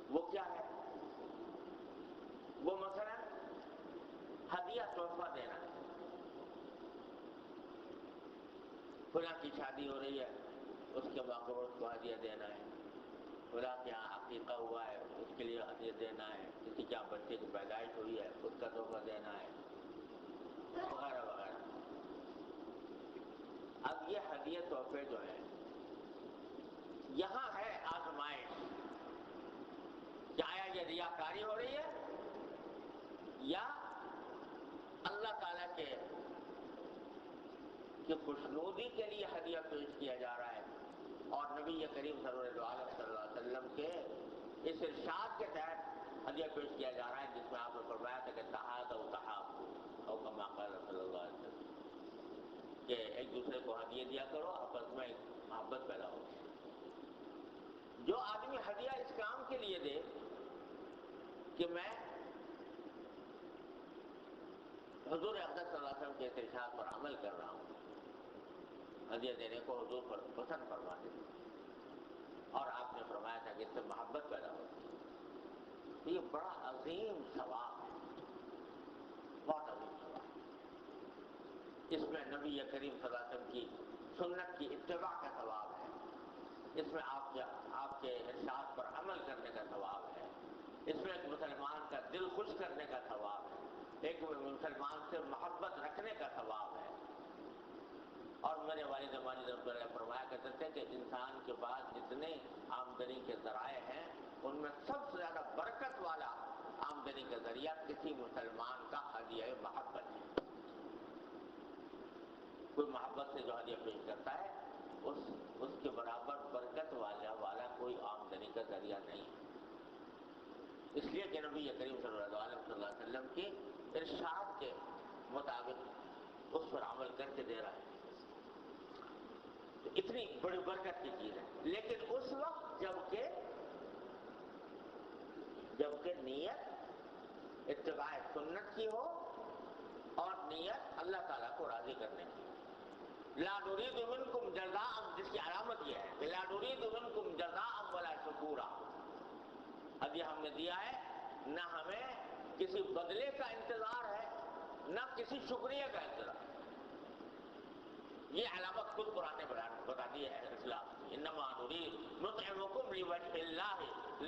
وہ کیا ہے؟ وہ مثلا ہدیہ تحفہ دینا. فلاں کی شادی ہو رہی ہے، اس کے موقع پر اس کو ہدیہ دینا ہے. فلاں کے یہاں عقیقہ ہوا ہے، اس کے لیے ہدیہ دینا ہے. کسی کے یہاں بچے کی پیدائش ہوئی ہے، اس کا تحفہ دینا ہے، وغیرہ وغیرہ. اب یہ ہدیہ تحفے جو ہیں، یہاں ہے آزمائش کہ آیا یہ ریاکاری ہو رہی ہے یا اللہ تعالیٰ کے خوشنودی کے لیے ہدیہ پیش کیا جا رہا ہے. اور نبی کریم صلی اللہ علیہ وسلم کے اس ارشاد کے تحت ہدیہ پیش کیا جا رہا ہے، جس میں آپ نے فرمایا تھا کہ تحادوا تحابوا او کما قال صلی اللہ علیہ وسلم، کہ ایک دوسرے کو ہدیہ دیا کرو، آپس میں محبت پیدا ہو. جو آدمی ہدیہ اس کام کے لیے دے کہ میں حضور اقدس صلی اللہ علیہ وسلم کے ارشاد پر عمل کر رہا ہوں، ہدیہ دینے کو حضور پر پسند فرماتے تھے اور آپ نے فرمایا تھا کہ اس سے محبت پیدا ہوتی ہے. یہ بڑا عظیم ثواب ہے، بہت عظیم ثواب. اس میں نبی کریم صلی اللہ علیہ وسلم کی سنت کی اتباع کا ثواب ہے، اس میں آپ کے ارشاد پر عمل کرنے کا ثواب ہے، اس میں ایک مسلمان کا دل خوش کرنے کا ثواب ہے، ایک مسلمان سے محبت رکھنے کا ثواب ہے. اور میرے والد ماجد فرمایا کرتے تھے کہ انسان کے بعد جتنے آمدنی کے ذرائع ہیں ان میں سب سے زیادہ برکت والا آمدنی کا ذریعہ کسی مسلمان کا ہدیہ محبت ہے. کوئی محبت سے جو ہدیہ پیش کرتا ہے اس کے برابر برکت والا کوئی آمدنی کا ذریعہ نہیں ہے. اس لیے کہ نبی کریم صلی اللہ علیہ وسلم کی ارشاد کے مطابق اس پر عمل کر کے دے رہا ہے. تو اتنی بڑی برکت کی چیز ہے. لیکن اس وقت جبکہ نیت اتباع سنت کی ہو اور نیت اللہ تعالیٰ کو راضی کرنے کی. لا نريد منکم جزاء، جس کی علامت یہ ہے کہ لا نريد منکم جزاء ولا شکورا. ہدیہ ہم نے دیا ہے، نہ ہمیں کسی بدلے کا انتظار ہے نہ کسی شکریہ کا انتظار. یہ علامت خود قرآن نے بتا دی ہے اسلام کی. ان انما نريد نطعمكم لوجه اللہ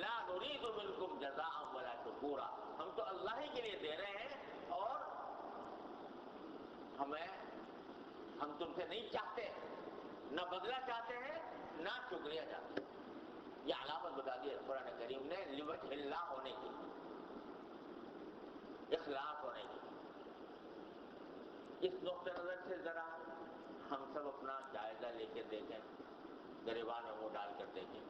لا نريد منکم جزاء ولا شکورا، ہم تو اللہ ہی کے لیے دے رہے ہیں اور ہم تم سے نہیں چاہتے، نہ بدلہ چاہتے ہیں نہ شکریہ چاہتے ہیں۔ یہ علامت بتا دی قرآن کریم نے لوجہ اللہ ہونے کی، اخلاص ہونے کی۔ اس نقطۂ نظر سے ذرا ہم سب اپنا جائزہ لے کے دیکھیں، گریبان میں منہ ڈال کر دیکھیں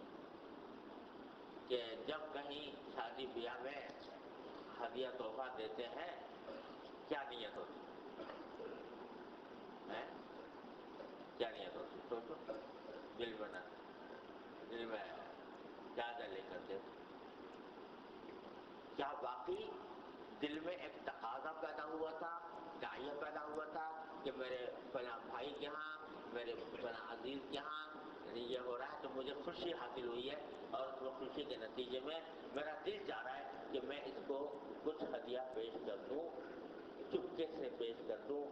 کہ جب کہیں شادی بیاہ میں ہدیہ تحفہ دیتے ہیں کیا نیت ہوتی ہے؟ کیا نیت ہوتی؟ سوچو، دل میں جائزہ لے کر دیکھو، کیا واقعی دل میں ایک تقاضا پیدا ہوا تھا، داعیہ پیدا ہوا تھا کہ میرے فلاں بھائی کے ہاں، میرے فلاں عزیز کے ہاں یہ ہو رہا ہے تو مجھے خوشی حاصل ہوئی ہے، اور اس خوشی کے نتیجے میں میرا دل چاہ رہا ہے کہ میں اس کو کچھ ہدیہ پیش کر دوں، چپکے سے پیش کر دوں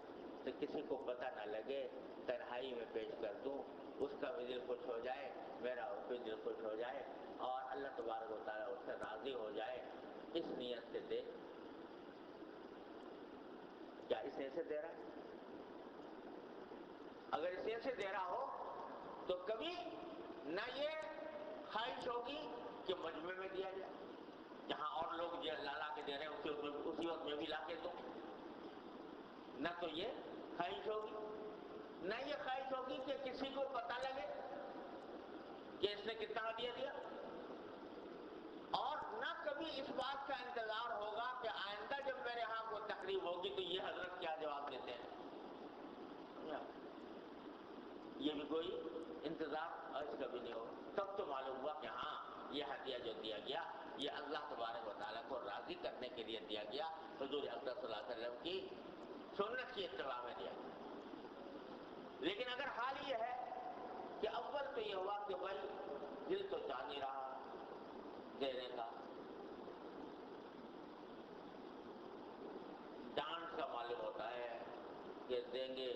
تو کسی کو پتہ نہ لگے، تنہائی میں پیش کر دوں، اس کا بھی دل خوش ہو جائے، میرا اس بھی دل خوش ہو جائے، اور اللہ تبارک و تعالیٰ اس سے راضی ہو جائے۔ اس نیت سے دے، کیا اس نیت سے دے رہا ہے؟ اگر اس نیت سے دے رہا ہو تو کبھی نہ یہ خواہش ہوگی کہ مجمع میں دیا جائے، جہاں اور لوگ لا کے دے رہے ہیں اسی وقت میں بھی لا کے دوں، نہ تو یہ خواہش ہوگی، نہ یہ خواہش ہوگی کہ کسی کو پتہ لگے کہ اس نے کتنا ہدیہ دیا، اور نہ کبھی اس بات کا انتظار ہوگا کہ آئندہ جب میرے ہاں کوئی تقریب ہوگی تو یہ حضرت کیا جواب دیتے ہیں، یہ بھی کوئی انتظار اس کا بھی نہیں ہوگا۔ تب تو معلوم ہوا کہ ہاں یہ ہدیہ جو دیا گیا یہ اللہ تبارک و تعالیٰ کو راضی کرنے کے لیے دیا گیا، حضور اقدس صلی اللہ علیہ وسلم کی سنت کی اتباع میں دیا گیا۔ لیکن اگر حال یہ ہے کہ اول تو یہ ہوا کہ بھائی دل تو چاہ نہیں رہا دینے کا، ڈانٹ کا معلوم ہوتا ہے کہ دیں گے،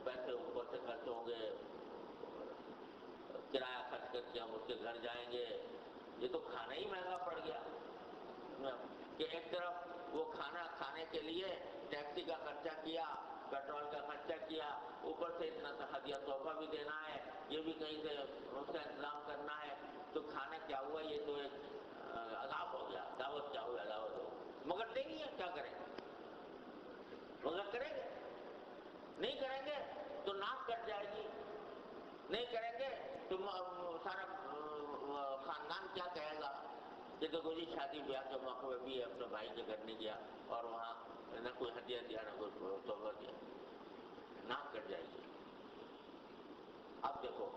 پیسے اوپر سے خرچ ہوں گے، کرایہ خرچ کر کے ہم اس کے گھر جائیں گے، یہ تو کھانا ہی مہنگا پڑ گیا کہ ایک طرف وہ کھانا کھانے کے لیے ٹیکسی کا خرچہ کیا، پیٹرول کا خرچہ کیا، اوپر سے اتنا ہدیہ تحفہ بھی دینا ہے، یہ بھی کہیں سے اس کا انتظام کرنا ہے، تو کھانا کیا ہوا، یہ تو ایک عذاب ہو گیا، دعوت کیا ہوئی، عذاب ہو، مگر دیں گے، کیا کریں گے؟ مگر کریں گے، نہیں کریں گے تو ناک کٹ جائے گی، نہیں کریں گے تو سارا خاندان کیا کہے گا کہ دیکھو جی شادی بیاہ کے موقع میں بھی اپنے بھائی کے گھر نہیں گیا اور وہاں نہ کوئی ہدیہ دیا نہ کوئی تحفہ دیا، ناک کٹ جائے گی۔ اب دیکھو،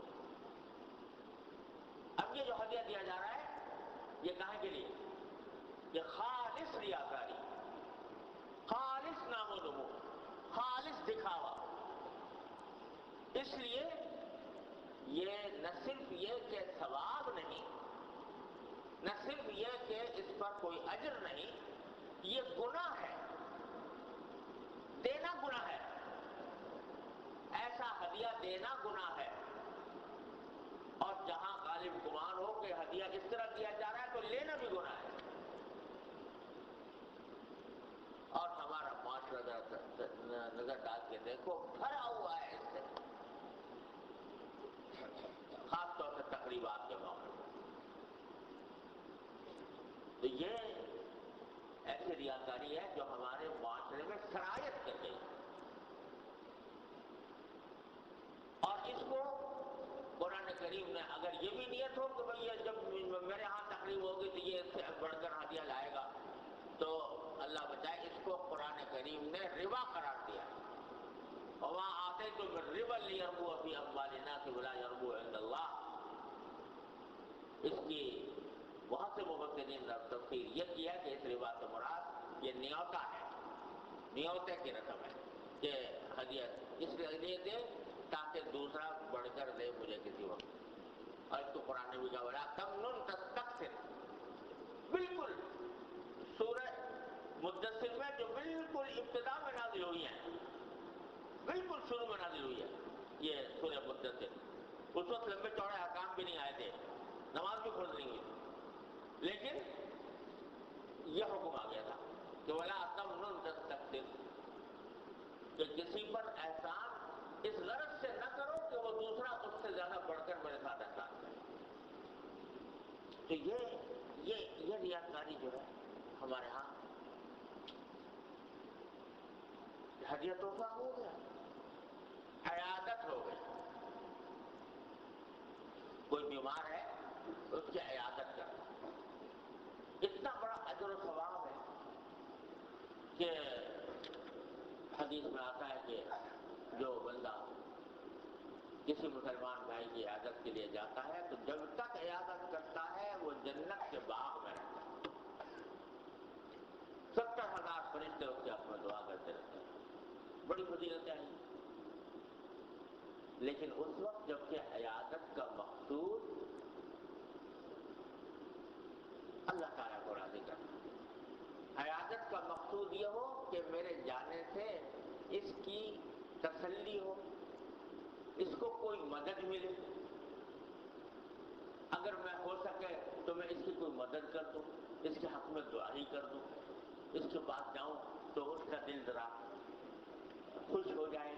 اب یہ جو ہدیہ دیا جا رہا ہے یہ کہاں کے لیے؟ یہ خالص ریاکاری، خالص نام و نمود، خالص دکھاوا۔ اس لیے یہ نہ صرف یہ کہ ثواب نہیں، نہ صرف یہ کہ اس پر کوئی اجر نہیں، یہ گناہ ہے، دینا گناہ ہے، ایسا ہدیہ دینا گناہ ہے۔ اور جہاں غالب گمان ہو کہ ہدیہ اس طرح دیا جا رہا ہے تو لینا بھی گناہ ہے۔ اور ہمارا معاشرہ نظر ڈال کے دیکھو بھرا ہوا ہے اس سے، خاص طور سے تقریبات کے موقع پر۔ تو یہ ایسی ریاکاری ہے جو ہمارے معاشرے میں سرایت کر گئی، اور اس کو قرآن کریم نے اگر یہ بھی نیت ہو کہ بھئی جب میرے ہاں تقریب ہوگی تو یہ اس سے بڑھ کر ہدیہ لائے گا، تو اللہ بچائے، اس کو قرآن کریم نے ربا قرار دیا۔ وَمَا آتَيْتُم مِّن رِّبًا لِّيَرْبُوَ فِي أَمْوَالِ النَّاسِ وَلَا يَرْبُوَ عِندَ اللَّهِ، اس کی بہت سے مفسرین نے تفسیر یہ کیا کہ اس ربا سے مراد یہ نیوتا ہے، نیوتے کی رسم ہے کہ ہدیہ اس لیے دے تاکہ دوسرا بڑھ کر دے مجھے کسی وقت۔ اور اس کو قرآن نے بھی کہا وَلَا تَمْنُن تَسْتَكْثِرْ، بالکل سورہ مدثر میں جو بالکل ابتدا میں نازل ہوئی ہیں، بالکل شروع میں نازل ہوئی ہے یہ سورہ مدثر، اس وقت لمبے چوڑے احکام بھی نہیں آئے تھے، نماز بھی فرض نہیں ہوئی تھی، لیکن یہ حکم آ گیا تھا کہ ولا تمنن تستكثر، کہ کسی پر احسان اس غرض سے نہ کرو کہ وہ دوسرا اس سے زیادہ بڑھ کر میرے ساتھ احسان کرے۔ تو یہ ریاکاری جو ہے ہمارے ہاں ہدیہ تحفہ ہو گیا، عیادت ہو گئی۔ کوئی بیمار ہے اس کی عیادت کرنا اتنا بڑا اجر و ثواب ہے کہ حدیث میں آتا ہے کہ جو بندہ کسی مسلمان بھائی کی عیادت کے لیے جاتا ہے تو جب تک عیادت کرتا ہے وہ جنت کے باغ میں رہتا ہے، 70,000 فرشتے اس کے حق میں دعا کرتے رہتے ہیں، بڑی فضیلتیں ہیں۔ لیکن اس وقت جب کہ عیادت کا مقصود اللہ تعالیٰ کو راضی کرنا، عیادت کا مقصود یہ ہو کہ میرے جانے سے اس کی تسلی ہو، اس کو کوئی مدد ملے، اگر میں ہو سکے تو میں اس کی کوئی مدد کر دوں، اس کے حق میں دعا ہی کر دوں، اس کے پاس جاؤں تو اس کا دل ذرا خوش ہو جائے،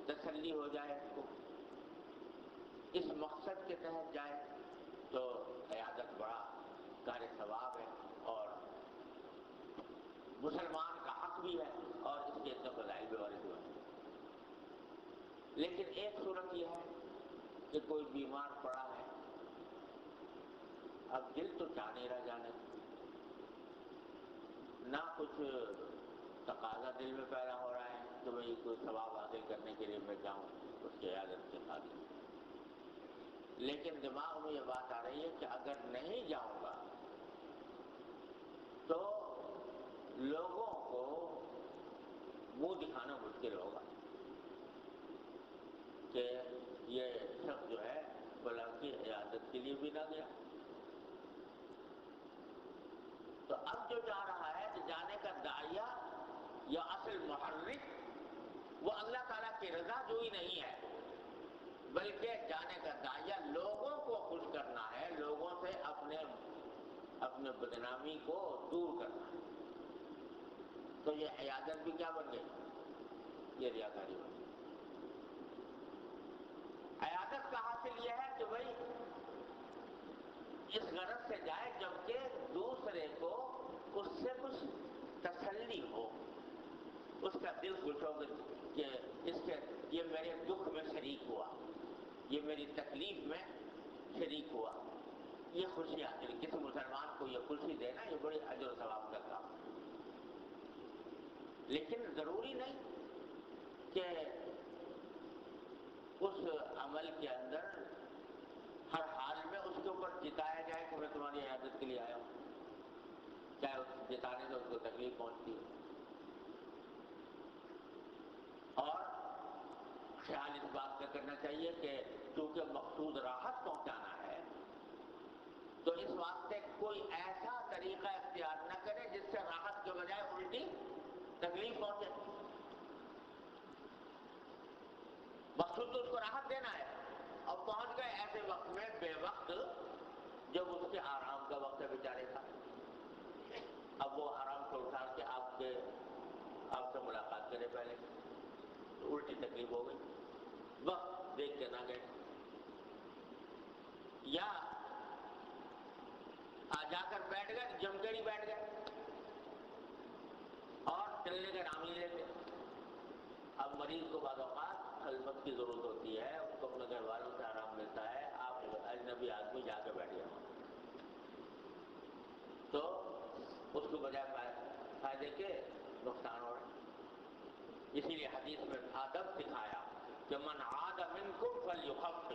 تسلی ہو جائے، اس کو اس مقصد کے تحت جائے تو عیادت بڑا کار ثواب ہے اور مسلمان کا حق بھی ہے اور اس کے اتنے فضائل بھی وارد ہوئے ہیں۔ لیکن ایک صورت یہ ہے کہ کوئی بیمار پڑا ہے، اب دل تو چاہ نہیں رہا جانے، نہ کچھ تقاضا دل میں پیدا ہو رہا ہے کہ بھئی کوئی ثواب حاصل کرنے کے لیے میں جاؤں اس کی عیادت کے خاطر، لیکن دماغ میں یہ بات آ رہی ہے کہ اگر نہیں جاؤں گا تو لوگوں کو منہ دکھانا مشکل ہوگا کہ یہ شخص جو ہے فلاں کی عیادت کے لیے بھی نہ گیا۔ تو اب جو جا رہا ہے کہ جانے کا داعیہ یا اصل محرک وہ اللہ تعالیٰ کی رضا جوئی نہیں ہے، بلکہ جانے کا داعیہ لوگوں کو خوش کرنا ہے، لوگوں سے اپنے بدنامی کو دور کرنا ہے۔ تو یہ عیادت بھی کیا بن گئی؟ یہ ریاکاری بن گئی۔ عیادت کا حاصل یہ ہے کہ بھائی اس غرض سے جائے جبکہ دوسرے کو اس سے کچھ تسلی ہو، اس کا دل خوش ہو کہ یہ میرے دکھ میں شریک ہوا، یہ میری تکلیف میں شریک ہوا، یہ خوشی حاصل۔ کسی مسلمان کو یہ خوشی دینا یہ بڑی اجر و ثواب کا کام ہے۔ لیکن ضروری نہیں کہ اس عمل کے اندر ہر حال میں اس کے اوپر جتایا جائے کہ میں تمہاری عیادت کے لیے آیا ہوں، چاہے اس جتانے سے اس کو تکلیف پہنچتی ہے۔ اور خیال اس بات کا کرنا چاہیے کہ چونکہ مقصود راحت پہنچانا ہے تو اس واسطے کوئی ایسا طریقہ اختیار نہ کرے جس سے راحت کے بجائے الٹی تکلیف پہنچے۔ مقصود تو اس کو راحت دینا ہے، اور پہنچ گئے ایسے وقت میں بے وقت جب اس کے آرام کا وقت ہے بیچارے کا، اب وہ آرام سے اٹھا کے آپ سے ملاقات کرے پہلے تو الٹی تکلیف ہو گئی، وقت دیکھ کے نہ گئے، یا جا کر بیٹھ گئے جم کے ہی بیٹھ گئے اور چلنے کا نام نہیں لیتے۔ اب مریض کو بعض اوقات خلوت کی ضرورت ہوتی ہے، اس کو اپنے گھر والوں سے آرام ملتا ہے، آپ اجنبی آدمی جا کے بیٹھ گئے تو اس کو بجائے فائدے کے نقصان ہو رہا ہے۔ اسی لیے حدیث میں ادب سکھایا کہ من عاد منکم فلیخفف،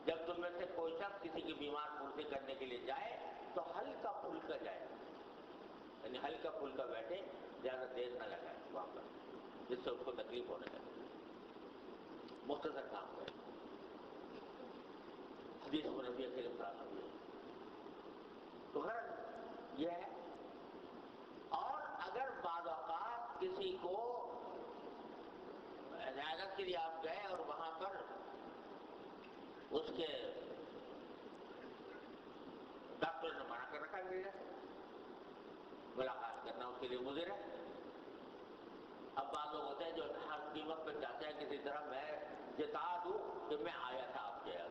جب تم میں سے کوئی شخص کسی کی بیمار پرسی کرنے کے لیے جائے تو ہلکا پھلکا جائے، یعنی ہلکا پھلکا بیٹھے، زیادہ دیر نہ لگائے وہاں پر جس سے اس کو تکلیف ہونے لگے، مختصر کام کرے۔ حدیث کو نبی کریم صلی اللہ علیہ وسلم تو غرض یہ ہے۔ اور اگر بعض اوقات کسی کو عیادت کے لیے آپ گئے اور وہاں پر اس کے ڈاکٹر نے منع کر رکھا ملنے سے، ملاقات کرنا اس کے لیے مضر ہے۔ اب بعض لوگ ہوتے ہیں جو ہر قیمت پہ چاہتے ہیں کسی طرح میں جتا دوں کہ میں آیا تھا آپ کے یہاں،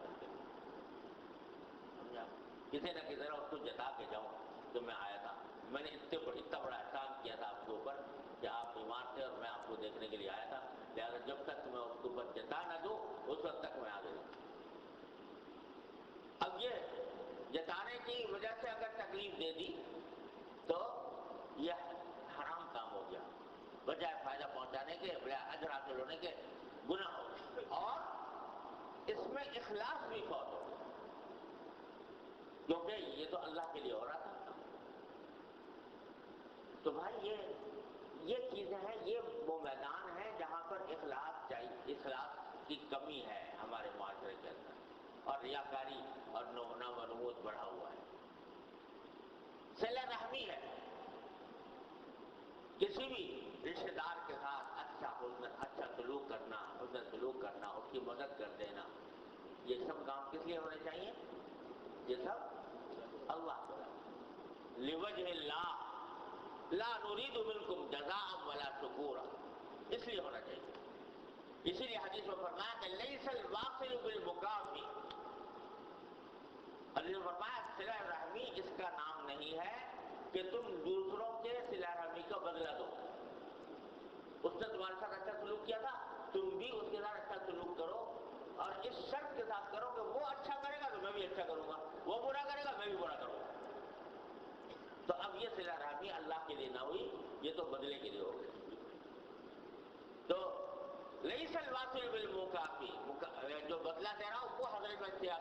سمجھا؟ کسی نہ کسی طرح اس کو جتا کے جاؤں کہ میں آیا تھا، میں نے اتنا بڑا احسان کیا تھا آپ کے اوپر کہ آپ بیمار تھے اور میں آپ کو دیکھنے کے لیے آیا تھا، لہٰذا جب تک میں اس کے اوپر جتا نہ دوں اس وقت تک میں آگے رہوں۔ اب یہ جتانے کی وجہ سے اگر تکلیف دے دی تو یہ حرام کام ہو گیا، بجائے فائدہ پہنچانے کے بجائے اجر حاصل ہونے کے گناہ ہو گئے، اور اس میں اخلاص بھی فوت ہو گیا، کیونکہ یہ تو اللہ کے لیے ہو رہا تھا۔ تو بھائی یہ چیزیں ہیں، یہ وہ میدان ہے جہاں پر اخلاص چاہیے، اخلاص کی کمی ہے ہمارے معاشرے کے اندر، اور ریاکاری اور نمود بڑھا ہوا ہے۔ صلہ رحمی ہے، کسی بھی رشتے دار کے ساتھ اچھا سلوک کرنا، حسن سلوک کرنا، اس کی مدد کر دینا، یہ سب کام کس لیے ہونے چاہیے؟ یہ سب اللہ کو لوجہ اللہ لا نريد منکم جزاء ولا شکورا، اس لیے ہونا چاہیے۔ اسی لیے حدیث میں فرمایا کہ لیس الواصل بالمکافی، حدیث میں فرمایا صلہ رحمی اس کا نام نہیں ہے کہ تم دوسروں کے صلہ رحمی کا بدلہ دو۔ اس نے تمہارے ساتھ اچھا سلوک کیا تھا، تم بھی اس کے ساتھ اچھا سلوک کرو، اور اس شرط کے ساتھ کرو کہ وہ اچھا کرے گا تو میں بھی اچھا کروں گا، وہ برا کرے گا میں بھی برا کروں گا۔ تو اب یہ صلہ رحمی اللہ کے لیے نہ ہوئی، یہ تو بدلے کے لیے ہو گئی۔ تو لیس الواصل بالمکافی، جو بدلہ دے رہا ہوں وہ حضرت میں صلہ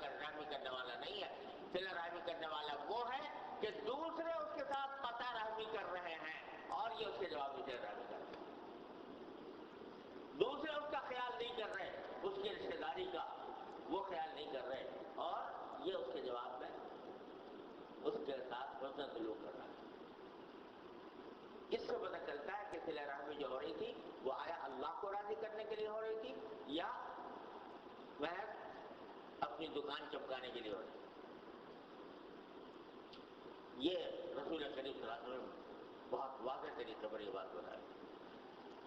رحمی کرنے والا نہیں ہے۔ صلہ رحمی کرنے والا وہ ہے کہ دوسرے اس کے ساتھ قطع رحمی کر رہے ہیں اور یہ اس کے جواب میں صلہ رحمی کر رہے ہیں، دوسرے اس کا خیال نہیں کر رہے، اس کی رشتے داری کا وہ خیال نہیں کر رہے، اور یہ اس کے جواب میں اس کے ساتھ حسن سلوک کر رہا ہے۔ اس سے پتہ چلتا ہے کہ صلہ رحمی جو ہو رہی تھی وہ آیا اللہ کو راضی کرنے کے لیے ہو رہی تھی یا محض اپنی دکان چمکانے کے لیے ہو رہی تھی۔ یہ رسول کریم صلی اللہ علیہ وسلم بہت واضح طریقے پر یہ بات بتائی۔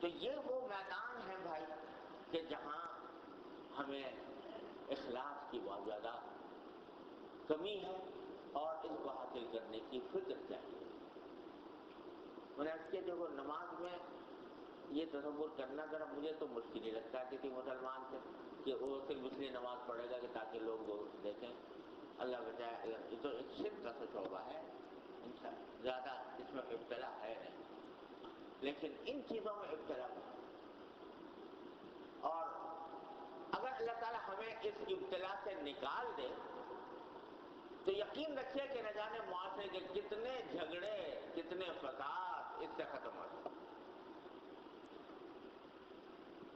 تو یہ وہ میدان ہے بھائی کہ جہاں ہمیں اخلاص کی بہت زیادہ کمی ہے اور اس کو حاصل کرنے کی فکر چاہیے۔ میں نے عرض کیا دیکھو نماز میں یہ تصور کرنا ذرا مجھے تو مشکل ہی لگتا ہے کسی مسلمان سے کہ وہ صرف اس لیے نماز پڑھے گا کہ تاکہ لوگ دیکھیں، اللہ بچائے، یہ تو ایک شرک کا شعبہ ہے، زیادہ اس میں ابتلا ہے نہیں، لیکن ان چیزوں میں ابتلا ہے، اور اگر اللہ تعالیٰ ہمیں اس ابتلا سے نکال دے تو یقین رکھیے کہ نہ جانے معاشرے کے کتنے جھگڑے، کتنے فساد اس سے ختم ہو جائے۔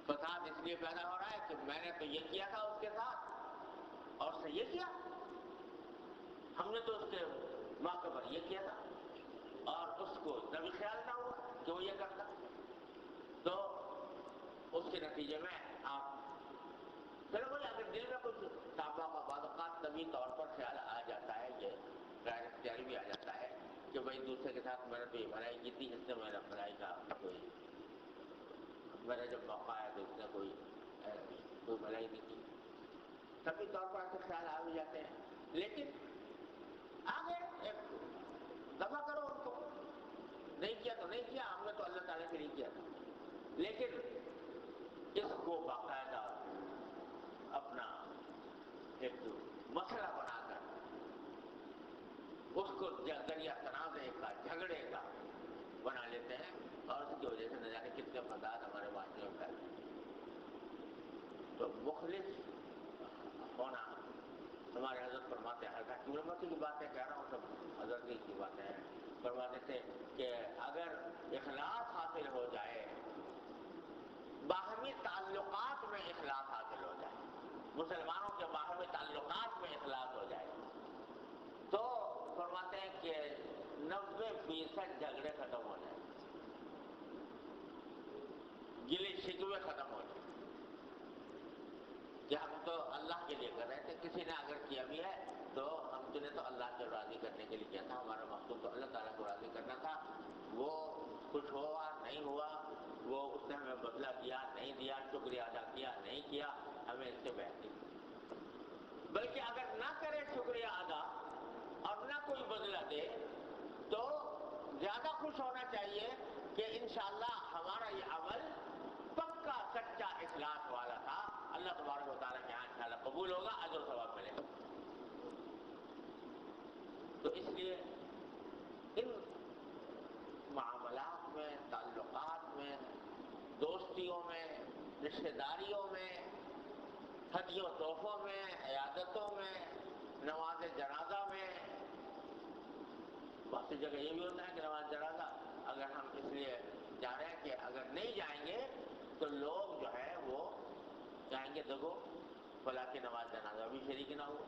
فساد اس لیے پیدا ہو رہا ہے کہ میں نے تو یہ کیا تھا اس کے ساتھ اور اس نے یہ کیا، ہم نے تو اس کے موقع پر یہ کیا تھا اور اس کو اتنا بھی خیال نہ ہوا کہ وہ یہ کرتا، تو اس کے نتیجے میں آپ چلو بھائی اگر دل میں کچھ صحابہ کا بعض اوقات طبی طور پر خیال آ جاتا ہے، یہ غیر اختیاری بھی آ جاتا ہے کہ بھائی دوسرے کے ساتھ میں نے تو یہ بھلائی کی تھی، اس نے میرا بھلائی کا کوئی میرا جب موقع آیا تو اس نے کوئی بھلائی نہیں کی، طبی طور پر ایسے خیال آ بھی جاتے ہیں، لیکن آگے ایک دفع کرو ان کو، نہیں کیا تو نہیں کیا، ہم نے تو اللہ تعالیٰ کے لیے کیا تھا، لیکن اس کو باقاعدہ اپنا ایک مسئلہ بنا کر اس کو دریا تنازع کا، جھگڑے کا بنا لیتے ہیں، اور اس کی وجہ سے نہ جانے کتنے فساد ہمارے معاشرے میں پھیلتے ہیں۔ تو مخلص ہونا ہمارے حضرت فرماتے ہیں، حضرت علماء کی باتیں کہہ رہا ہوں، سب حضرت کی باتیں ہیں، فرماتے تھے کہ اگر اخلاص حاصل ہو جائے، باہمی تعلقات میں اخلاص حاصل ہو جائے، مسلمانوں کے باہمی تعلقات میں اخلاص ہو جائے، تو فرماتے ہیں کہ 90% جھگڑے ختم ہو جائیں، گلے شکوے ختم ہو جائیں، کہ ہم تو اللہ اللہ کے لیے کر رہے تھے. کسی نے اگر کیا بھی ہے تو ہم نے تو اللہ کو راضی کرنے کے لیے کیا تھا. ہمارا مقصود تو اللہ تعالیٰ کو راضی کرنا تھا. وہ کچھ ہوا نہیں ہوا، وہ اس نے ہمیں بدلہ دیا نہیں دیا، شکریہ ادا کیا نہیں کیا، ہمیں اس سے بہتر نہیں. بلکہ اگر نہ کرے شکریہ ادا اور نہ کوئی بدلہ دے تو زیادہ خوش ہونا چاہیے کہ انشاءاللہ ہمارا یہ عمل پکا سچا اخلاص والا تھا. اللہ تبارک و تعالیٰ کے یہاں انشاءاللہ قبول ہوگا، اجر و ثواب ملے گا. تو اس لیے ان معاملات میں، تعلقات میں، دوستیوں میں، رشتہ داریوں میں، ہدیوں تحفوں میں، عیادتوں میں، نماز جنازہ میں، بہت سی جگہ یہ بھی ہوتا ہے کہ نماز جنازہ اگر ہم اس لیے جا رہے ہیں کہ اگر نہیں جائیں گے تو لوگ جو ہے وہ جائیں گے دیکھو فلاں کی نماز جنازہ بھی شریک نہ ہو.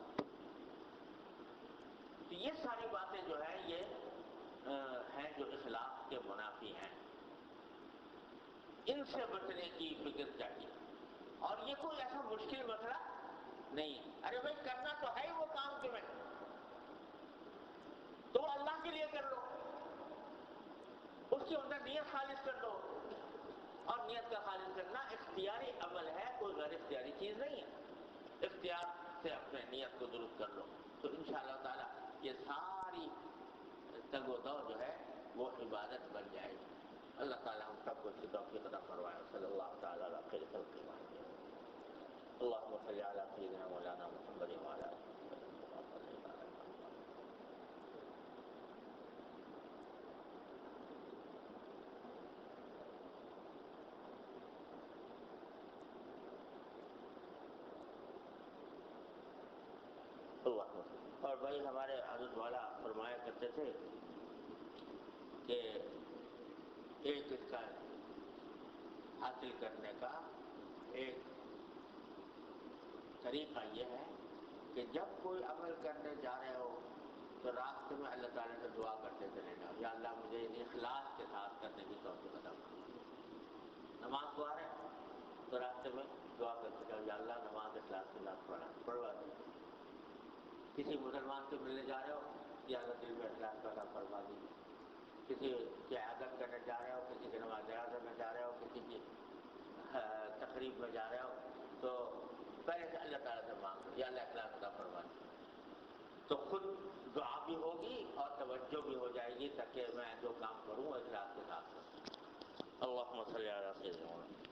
تو یہ ساری باتیں جو ہیں یہ ہیں جو اخلاق کے منافی ہیں. ان سے بچنے کی فکر چاہیے. اور یہ کوئی ایسا مشکل مسئلہ نہیں. ارے بھائی کرنا تو ہے ہی وہ کام تمہیں، تو وہ اللہ کے لیے کر لو، اس کے اندر نیت خالص کر دو. اور نیت کا خالص کرنا اختیاری عمل ہے، کوئی غیر اختیاری چیز نہیں ہے. اختیار سے اپنے نیت کو درست کر لو تو انشاءاللہ تعالی یہ ساری تگ و دو جو ہے وہ عبادت بن جائے گی. اللہ تعالیٰ ہم سب کو اس کی توفیق عطا فرمائے. صلی اللہ تعالی علی خیر خلق محمد. اللهم صل علی سیدنا مولانا محمد وعلی آلہ اللہ. اور بھائی ہمارے حضرت والا فرمایا کرتے تھے کہ ایک اس کا حاصل کرنے کا ایک طریقہ یہ ہے کہ جب کوئی عمل کرنے جا رہے ہو تو راستے میں اللہ تعالیٰ سے دعا کرتے چلے جاؤ، یا اللہ مجھے اخلاص کے ساتھ کرنے کی توفیق عطا فرما. نماز کو آ رہے ہیں تو راستے میں دعا کرتے جاؤ، یا اللہ نماز اخلاص کے ساتھ پڑھوا دیں. کسی مسلمان سے ملنے جا رہے ہو، یا اللہ دل میں اخلاص پیدا فرما دیجیے. کسی کی عادت کرنے جا رہے ہو، کسی کی نماز جنازہ میں جا رہے ہو، کسی کی تقریب میں جا رہے ہو تو پہلے سے اللہ تعالیٰ سے مانگو، یا اللہ اخلاص عطا فرما دیجیے. تو خود دعا بھی ہوگی اور توجہ بھی ہو جائے گی تاکہ میں جو کام کروں اخلاص کے ساتھ کروں. اللہم صلی علی سیدنا محمد.